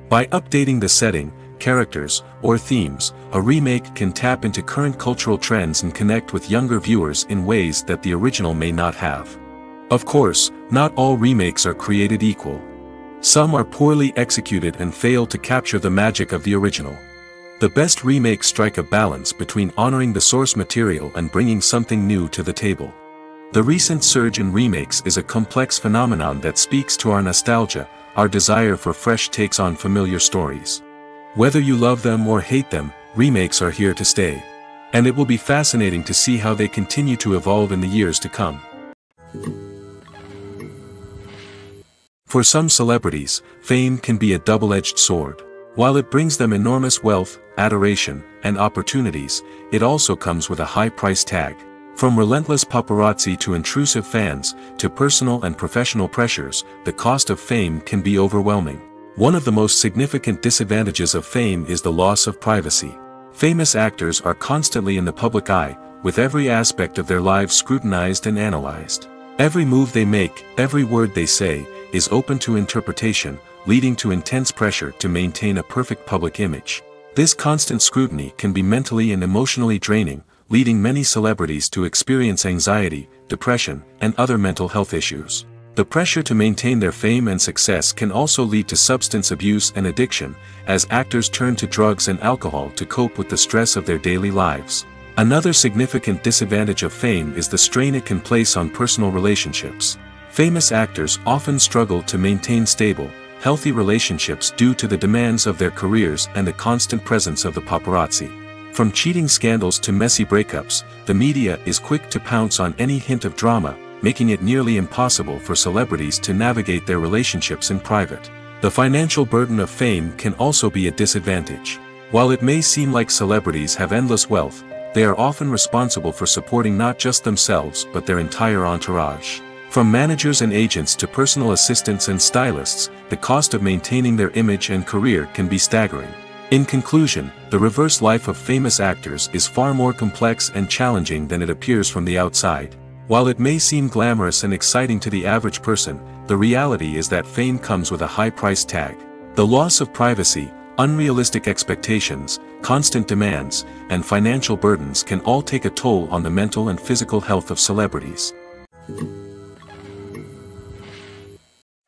By updating the setting, characters, or themes, a remake can tap into current cultural trends and connect with younger viewers in ways that the original may not have. Of course, not all remakes are created equal. Some are poorly executed and fail to capture the magic of the original. The best remakes strike a balance between honoring the source material and bringing something new to the table. The recent surge in remakes is a complex phenomenon that speaks to our nostalgia, our desire for fresh takes on familiar stories. Whether you love them or hate them, remakes are here to stay. And it will be fascinating to see how they continue to evolve in the years to come. For some celebrities, fame can be a double-edged sword. While it brings them enormous wealth, adoration, and opportunities, it also comes with a high price tag. From relentless paparazzi to intrusive fans, to personal and professional pressures, the cost of fame can be overwhelming. One of the most significant disadvantages of fame is the loss of privacy. Famous actors are constantly in the public eye, with every aspect of their lives scrutinized and analyzed. Every move they make, every word they say, is open to interpretation, leading to intense pressure to maintain a perfect public image. This constant scrutiny can be mentally and emotionally draining, leading many celebrities to experience anxiety, depression, and other mental health issues. The pressure to maintain their fame and success can also lead to substance abuse and addiction, as actors turn to drugs and alcohol to cope with the stress of their daily lives. Another significant disadvantage of fame is the strain it can place on personal relationships. Famous actors often struggle to maintain stable, healthy relationships due to the demands of their careers and the constant presence of the paparazzi. From cheating scandals to messy breakups, the media is quick to pounce on any hint of drama, making it nearly impossible for celebrities to navigate their relationships in private. The financial burden of fame can also be a disadvantage. While it may seem like celebrities have endless wealth, they are often responsible for supporting not just themselves but their entire entourage. From managers and agents to personal assistants and stylists, the cost of maintaining their image and career can be staggering. In conclusion, the reverse life of famous actors is far more complex and challenging than it appears from the outside. While it may seem glamorous and exciting to the average person, the reality is that fame comes with a high price tag. The loss of privacy, unrealistic expectations, constant demands, and financial burdens can all take a toll on the mental and physical health of celebrities.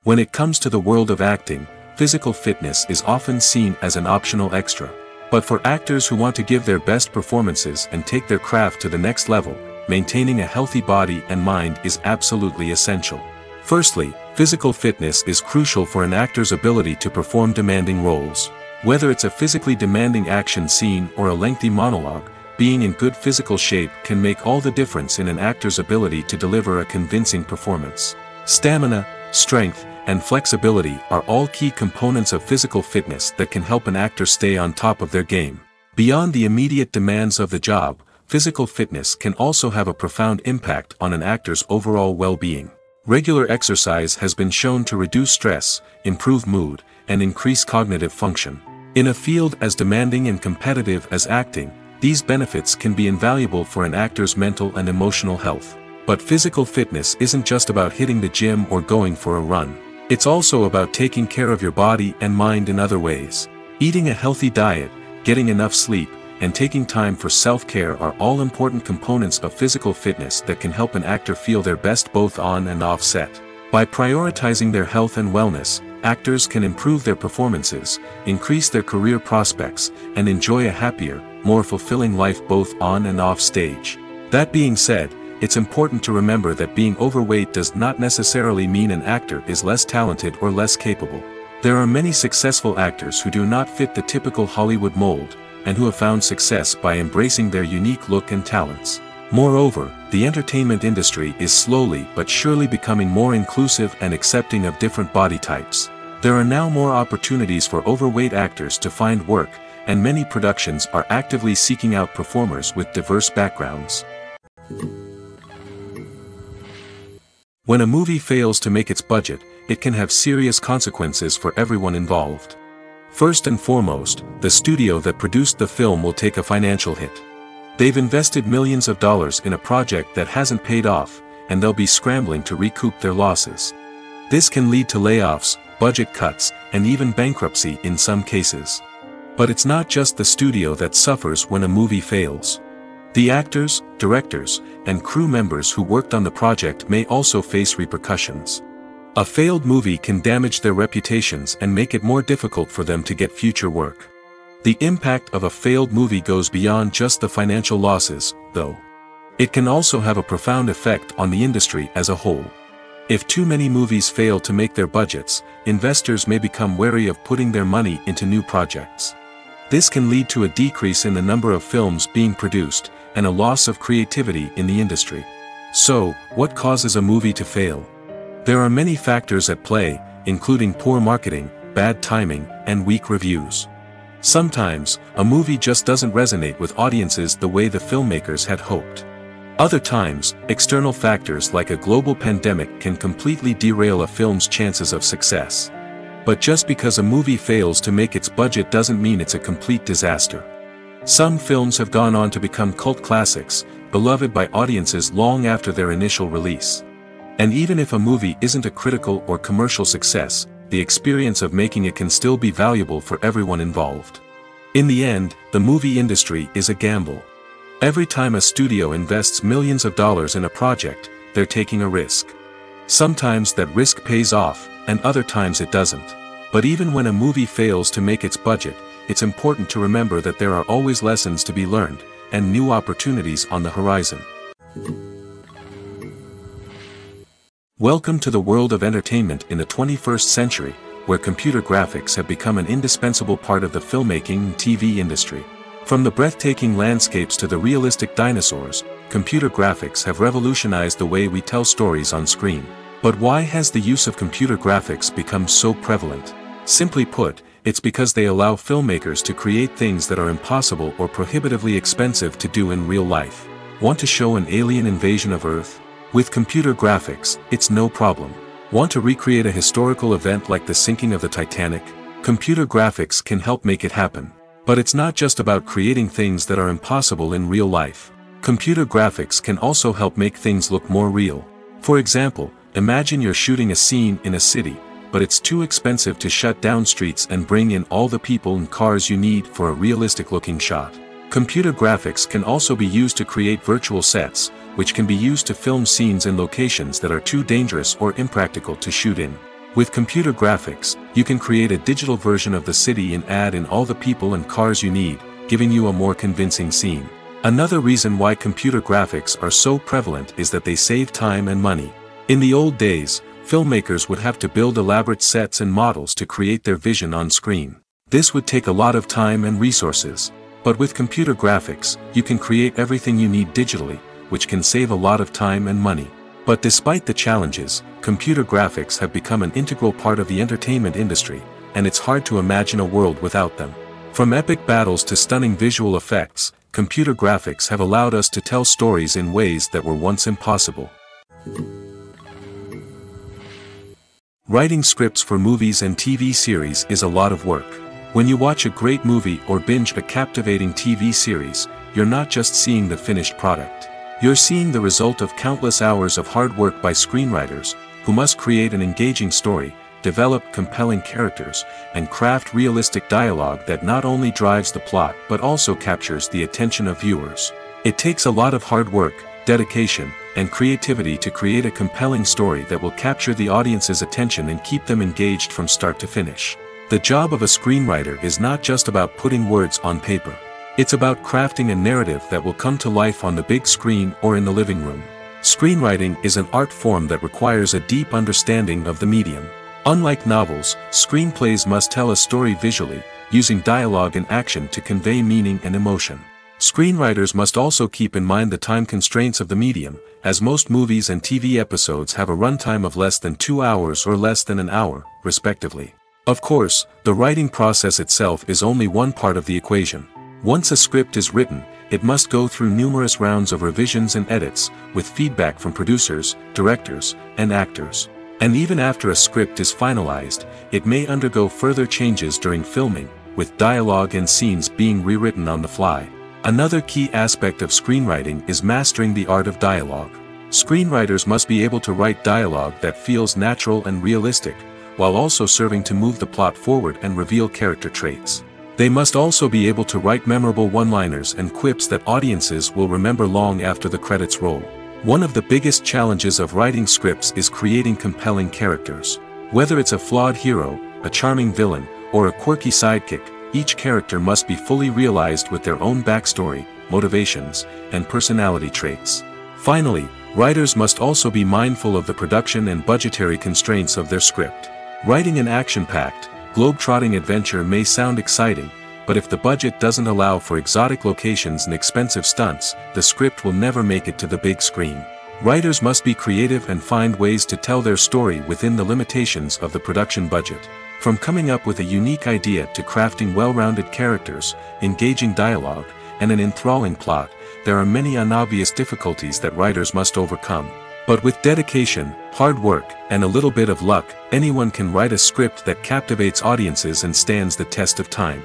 When it comes to the world of acting, physical fitness is often seen as an optional extra. But for actors who want to give their best performances and take their craft to the next level, maintaining a healthy body and mind is absolutely essential. Firstly, physical fitness is crucial for an actor's ability to perform demanding roles. Whether it's a physically demanding action scene or a lengthy monologue, being in good physical shape can make all the difference in an actor's ability to deliver a convincing performance. Stamina, strength, and flexibility are all key components of physical fitness that can help an actor stay on top of their game. Beyond the immediate demands of the job, physical fitness can also have a profound impact on an actor's overall well-being. Regular exercise has been shown to reduce stress, improve mood, and increase cognitive function. In a field as demanding and competitive as acting, these benefits can be invaluable for an actor's mental and emotional health. But physical fitness isn't just about hitting the gym or going for a run. It's also about taking care of your body and mind in other ways. Eating a healthy diet, getting enough sleep, and taking time for self-care are all important components of physical fitness that can help an actor feel their best both on and off set. By prioritizing their health and wellness, actors can improve their performances, increase their career prospects, and enjoy a happier, more fulfilling life both on and off stage. That being said, it's important to remember that being overweight does not necessarily mean an actor is less talented or less capable. There are many successful actors who do not fit the typical Hollywood mold, and who have found success by embracing their unique look and talents. Moreover, the entertainment industry is slowly but surely becoming more inclusive and accepting of different body types. There are now more opportunities for overweight actors to find work, and many productions are actively seeking out performers with diverse backgrounds. When a movie fails to make its budget, it can have serious consequences for everyone involved. First and foremost, the studio that produced the film will take a financial hit. They've invested millions of dollars in a project that hasn't paid off, and they'll be scrambling to recoup their losses. This can lead to layoffs, budget cuts, and even bankruptcy in some cases. But it's not just the studio that suffers when a movie fails. The actors, directors, and crew members who worked on the project may also face repercussions. A failed movie can damage their reputations and make it more difficult for them to get future work. The impact of a failed movie goes beyond just the financial losses, though. It can also have a profound effect on the industry as a whole. If too many movies fail to make their budgets, investors may become wary of putting their money into new projects. This can lead to a decrease in the number of films being produced, and a loss of creativity in the industry. So, what causes a movie to fail? There are many factors at play, including poor marketing, bad timing, and weak reviews. Sometimes, a movie just doesn't resonate with audiences the way the filmmakers had hoped. Other times, external factors like a global pandemic can completely derail a film's chances of success. But just because a movie fails to make its budget doesn't mean it's a complete disaster. Some films have gone on to become cult classics, beloved by audiences long after their initial release. And even if a movie isn't a critical or commercial success, the experience of making it can still be valuable for everyone involved. In the end, the movie industry is a gamble. Every time a studio invests millions of dollars in a project, they're taking a risk. Sometimes that risk pays off, and other times it doesn't. But even when a movie fails to make its budget, it's important to remember that there are always lessons to be learned, and new opportunities on the horizon. Welcome to the world of entertainment in the 21st century, where computer graphics have become an indispensable part of the filmmaking and TV industry. From the breathtaking landscapes to the realistic dinosaurs, computer graphics have revolutionized the way we tell stories on screen. But why has the use of computer graphics become so prevalent? Simply put, it's because they allow filmmakers to create things that are impossible or prohibitively expensive to do in real life. Want to show an alien invasion of Earth? With computer graphics, it's no problem. Want to recreate a historical event like the sinking of the Titanic? Computer graphics can help make it happen. But it's not just about creating things that are impossible in real life. Computer graphics can also help make things look more real. For example, imagine you're shooting a scene in a city, but it's too expensive to shut down streets and bring in all the people and cars you need for a realistic-looking shot. Computer graphics can also be used to create virtual sets, which can be used to film scenes in locations that are too dangerous or impractical to shoot in. With computer graphics, you can create a digital version of the city and add in all the people and cars you need, giving you a more convincing scene. Another reason why computer graphics are so prevalent is that they save time and money. In the old days, filmmakers would have to build elaborate sets and models to create their vision on screen. This would take a lot of time and resources. But with computer graphics, you can create everything you need digitally, which can save a lot of time and money. But despite the challenges, computer graphics have become an integral part of the entertainment industry, and it's hard to imagine a world without them. From epic battles to stunning visual effects, computer graphics have allowed us to tell stories in ways that were once impossible. Writing scripts for movies and TV series is a lot of work. When you watch a great movie or binge a captivating TV series, you're not just seeing the finished product. You're seeing the result of countless hours of hard work by screenwriters, who must create an engaging story, develop compelling characters, and craft realistic dialogue that not only drives the plot but also captures the attention of viewers. It takes a lot of hard work, dedication, and creativity to create a compelling story that will capture the audience's attention and keep them engaged from start to finish. The job of a screenwriter is not just about putting words on paper. It's about crafting a narrative that will come to life on the big screen or in the living room. Screenwriting is an art form that requires a deep understanding of the medium. Unlike novels, screenplays must tell a story visually, using dialogue and action to convey meaning and emotion. Screenwriters must also keep in mind the time constraints of the medium, as most movies and TV episodes have a runtime of less than 2 hours or less than an hour, respectively. Of course, the writing process itself is only one part of the equation. Once a script is written, it must go through numerous rounds of revisions and edits, with feedback from producers, directors, and actors. And even after a script is finalized, it may undergo further changes during filming, with dialogue and scenes being rewritten on the fly. Another key aspect of screenwriting is mastering the art of dialogue. Screenwriters must be able to write dialogue that feels natural and realistic, while also serving to move the plot forward and reveal character traits. They must also be able to write memorable one-liners and quips that audiences will remember long after the credits roll. One of the biggest challenges of writing scripts is creating compelling characters. Whether it's a flawed hero, a charming villain, or a quirky sidekick, each character must be fully realized with their own backstory, motivations, and personality traits. Finally, writers must also be mindful of the production and budgetary constraints of their script. Writing an action-packed, globe-trotting adventure may sound exciting, but if the budget doesn't allow for exotic locations and expensive stunts, the script will never make it to the big screen. Writers must be creative and find ways to tell their story within the limitations of the production budget. From coming up with a unique idea to crafting well-rounded characters, engaging dialogue, and an enthralling plot, there are many unobvious difficulties that writers must overcome. But with dedication, hard work, and a little bit of luck, anyone can write a script that captivates audiences and stands the test of time.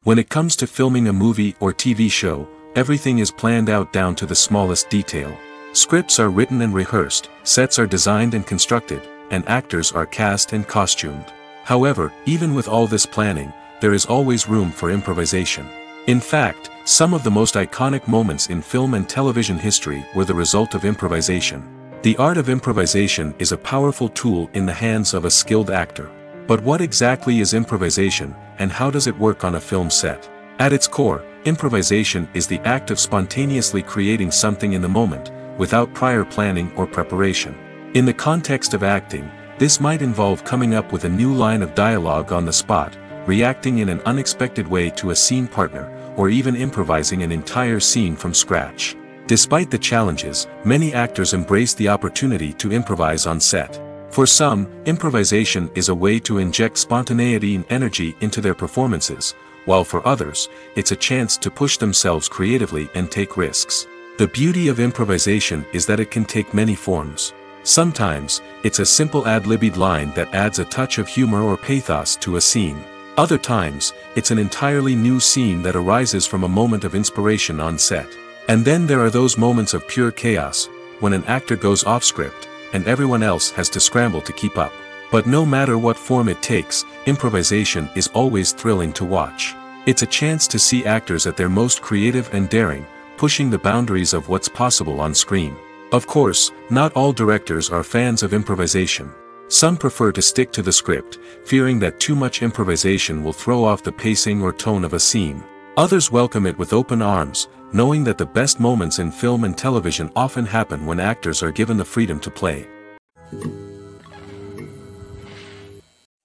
When it comes to filming a movie or TV show, everything is planned out down to the smallest detail. Scripts are written and rehearsed, sets are designed and constructed, and actors are cast and costumed. However, even with all this planning, there is always room for improvisation. In fact, some of the most iconic moments in film and television history were the result of improvisation. The art of improvisation is a powerful tool in the hands of a skilled actor. But what exactly is improvisation, and how does it work on a film set? At its core, improvisation is the act of spontaneously creating something in the moment, without prior planning or preparation. In the context of acting, this might involve coming up with a new line of dialogue on the spot, reacting in an unexpected way to a scene partner, or even improvising an entire scene from scratch. Despite the challenges, many actors embrace the opportunity to improvise on set. For some, improvisation is a way to inject spontaneity and energy into their performances, while for others, it's a chance to push themselves creatively and take risks. The beauty of improvisation is that it can take many forms. Sometimes, it's a simple ad-libbed line that adds a touch of humor or pathos to a scene. Other times, it's an entirely new scene that arises from a moment of inspiration on set. And then there are those moments of pure chaos, when an actor goes off script, and everyone else has to scramble to keep up. But no matter what form it takes, improvisation is always thrilling to watch. It's a chance to see actors at their most creative and daring, pushing the boundaries of what's possible on screen. Of course, not all directors are fans of improvisation. Some prefer to stick to the script, fearing that too much improvisation will throw off the pacing or tone of a scene. Others welcome it with open arms, knowing that the best moments in film and television often happen when actors are given the freedom to play.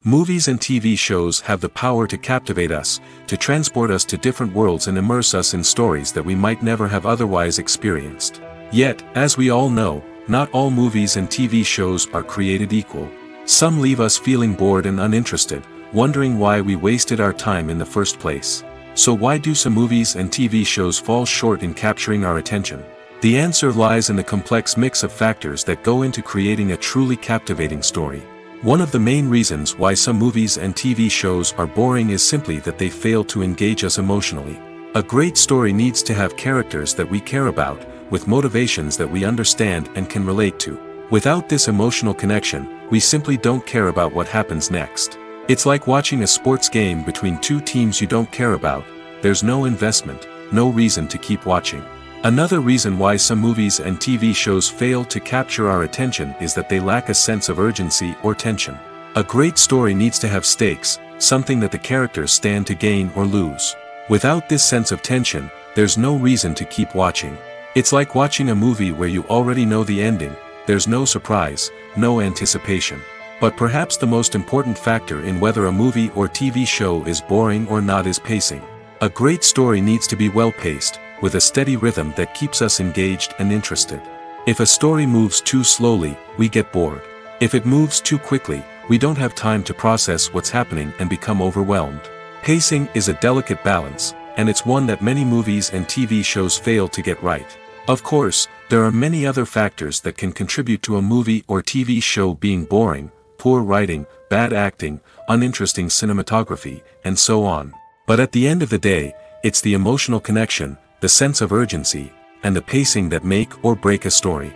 Movies and TV shows have the power to captivate us, to transport us to different worlds and immerse us in stories that we might never have otherwise experienced. Yet, as we all know, not all movies and TV shows are created equal. Some leave us feeling bored and uninterested, wondering why we wasted our time in the first place. So why do some movies and TV shows fall short in capturing our attention? The answer lies in the complex mix of factors that go into creating a truly captivating story. One of the main reasons why some movies and TV shows are boring is simply that they fail to engage us emotionally. A great story needs to have characters that we care about, with motivations that we understand and can relate to. Without this emotional connection, we simply don't care about what happens next. It's like watching a sports game between two teams you don't care about. There's no investment, no reason to keep watching. Another reason why some movies and TV shows fail to capture our attention is that they lack a sense of urgency or tension. A great story needs to have stakes, something that the characters stand to gain or lose. Without this sense of tension, there's no reason to keep watching. It's like watching a movie where you already know the ending. There's no surprise, no anticipation. But perhaps the most important factor in whether a movie or TV show is boring or not is pacing. A great story needs to be well-paced, with a steady rhythm that keeps us engaged and interested. If a story moves too slowly, we get bored. If it moves too quickly, we don't have time to process what's happening and become overwhelmed. Pacing is a delicate balance, and it's one that many movies and TV shows fail to get right. Of course, there are many other factors that can contribute to a movie or TV show being boring: poor writing, bad acting, uninteresting cinematography, and so on. But at the end of the day, it's the emotional connection, the sense of urgency, and the pacing that make or break a story.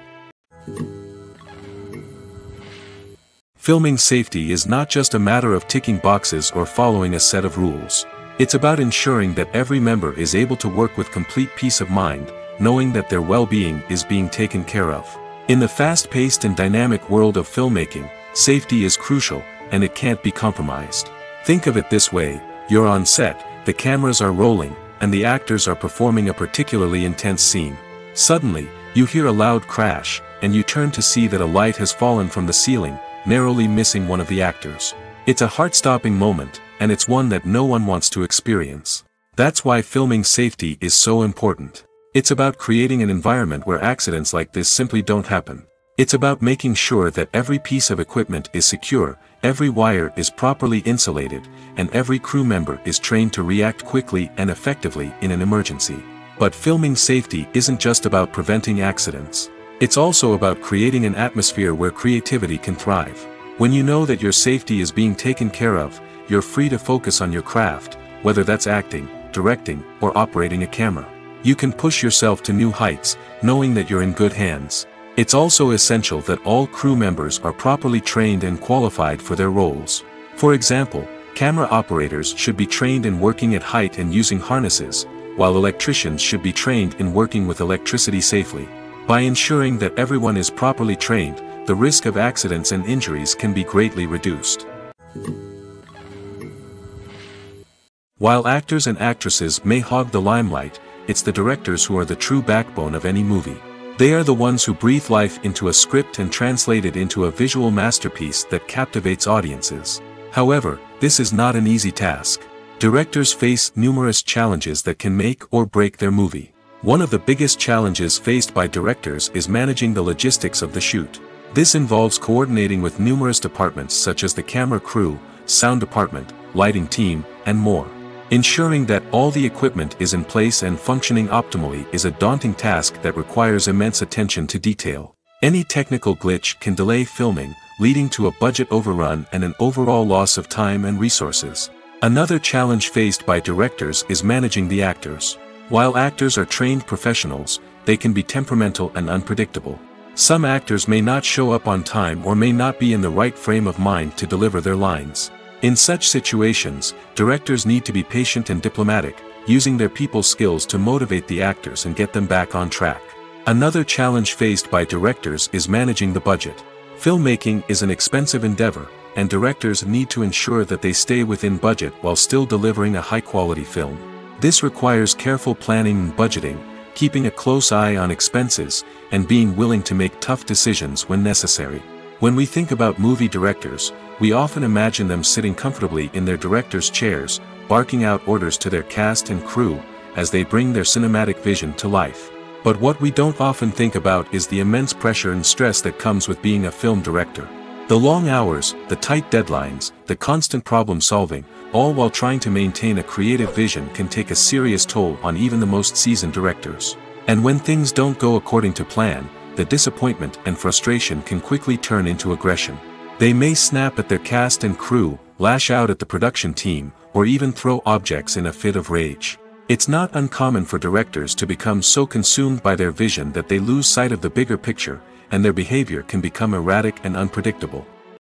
Filming safety is not just a matter of ticking boxes or following a set of rules. It's about ensuring that every member is able to work with complete peace of mind, knowing that their well-being is being taken care of. In the fast-paced and dynamic world of filmmaking, safety is crucial, and it can't be compromised. Think of it this way: you're on set, the cameras are rolling, and the actors are performing a particularly intense scene. Suddenly, you hear a loud crash, and you turn to see that a light has fallen from the ceiling, narrowly missing one of the actors. It's a heart-stopping moment, and it's one that no one wants to experience. That's why filming safety is so important. It's about creating an environment where accidents like this simply don't happen. It's about making sure that every piece of equipment is secure, every wire is properly insulated, and every crew member is trained to react quickly and effectively in an emergency. But filming safety isn't just about preventing accidents. It's also about creating an atmosphere where creativity can thrive. When you know that your safety is being taken care of, you're free to focus on your craft, whether that's acting, directing, or operating a camera. You can push yourself to new heights, knowing that you're in good hands. It's also essential that all crew members are properly trained and qualified for their roles. For example, camera operators should be trained in working at height and using harnesses, while electricians should be trained in working with electricity safely. By ensuring that everyone is properly trained, the risk of accidents and injuries can be greatly reduced. While actors and actresses may hog the limelight, it's the directors who are the true backbone of any movie. They are the ones who breathe life into a script and translate it into a visual masterpiece that captivates audiences. However, this is not an easy task. Directors face numerous challenges that can make or break their movie. One of the biggest challenges faced by directors is managing the logistics of the shoot. This involves coordinating with numerous departments such as the camera crew, sound department, lighting team, and more. Ensuring that all the equipment is in place and functioning optimally is a daunting task that requires immense attention to detail. Any technical glitch can delay filming, leading to a budget overrun and an overall loss of time and resources. Another challenge faced by directors is managing the actors. While actors are trained professionals, they can be temperamental and unpredictable. Some actors may not show up on time or may not be in the right frame of mind to deliver their lines. In such situations, directors need to be patient and diplomatic, using their people skills to motivate the actors and get them back on track. Another challenge faced by directors is managing the budget. Filmmaking is an expensive endeavor, and directors need to ensure that they stay within budget while still delivering a high-quality film. This requires careful planning and budgeting, keeping a close eye on expenses, and being willing to make tough decisions when necessary. When we think about movie directors, we often imagine them sitting comfortably in their director's chairs, barking out orders to their cast and crew, as they bring their cinematic vision to life. But what we don't often think about is the immense pressure and stress that comes with being a film director. The long hours, the tight deadlines, the constant problem solving, all while trying to maintain a creative vision can take a serious toll on even the most seasoned directors. And when things don't go according to plan, the disappointment and frustration can quickly turn into aggression. They may snap at their cast and crew, lash out at the production team, or even throw objects in a fit of rage. It's not uncommon for directors to become so consumed by their vision that they lose sight of the bigger picture, and their behavior can become erratic and unpredictable.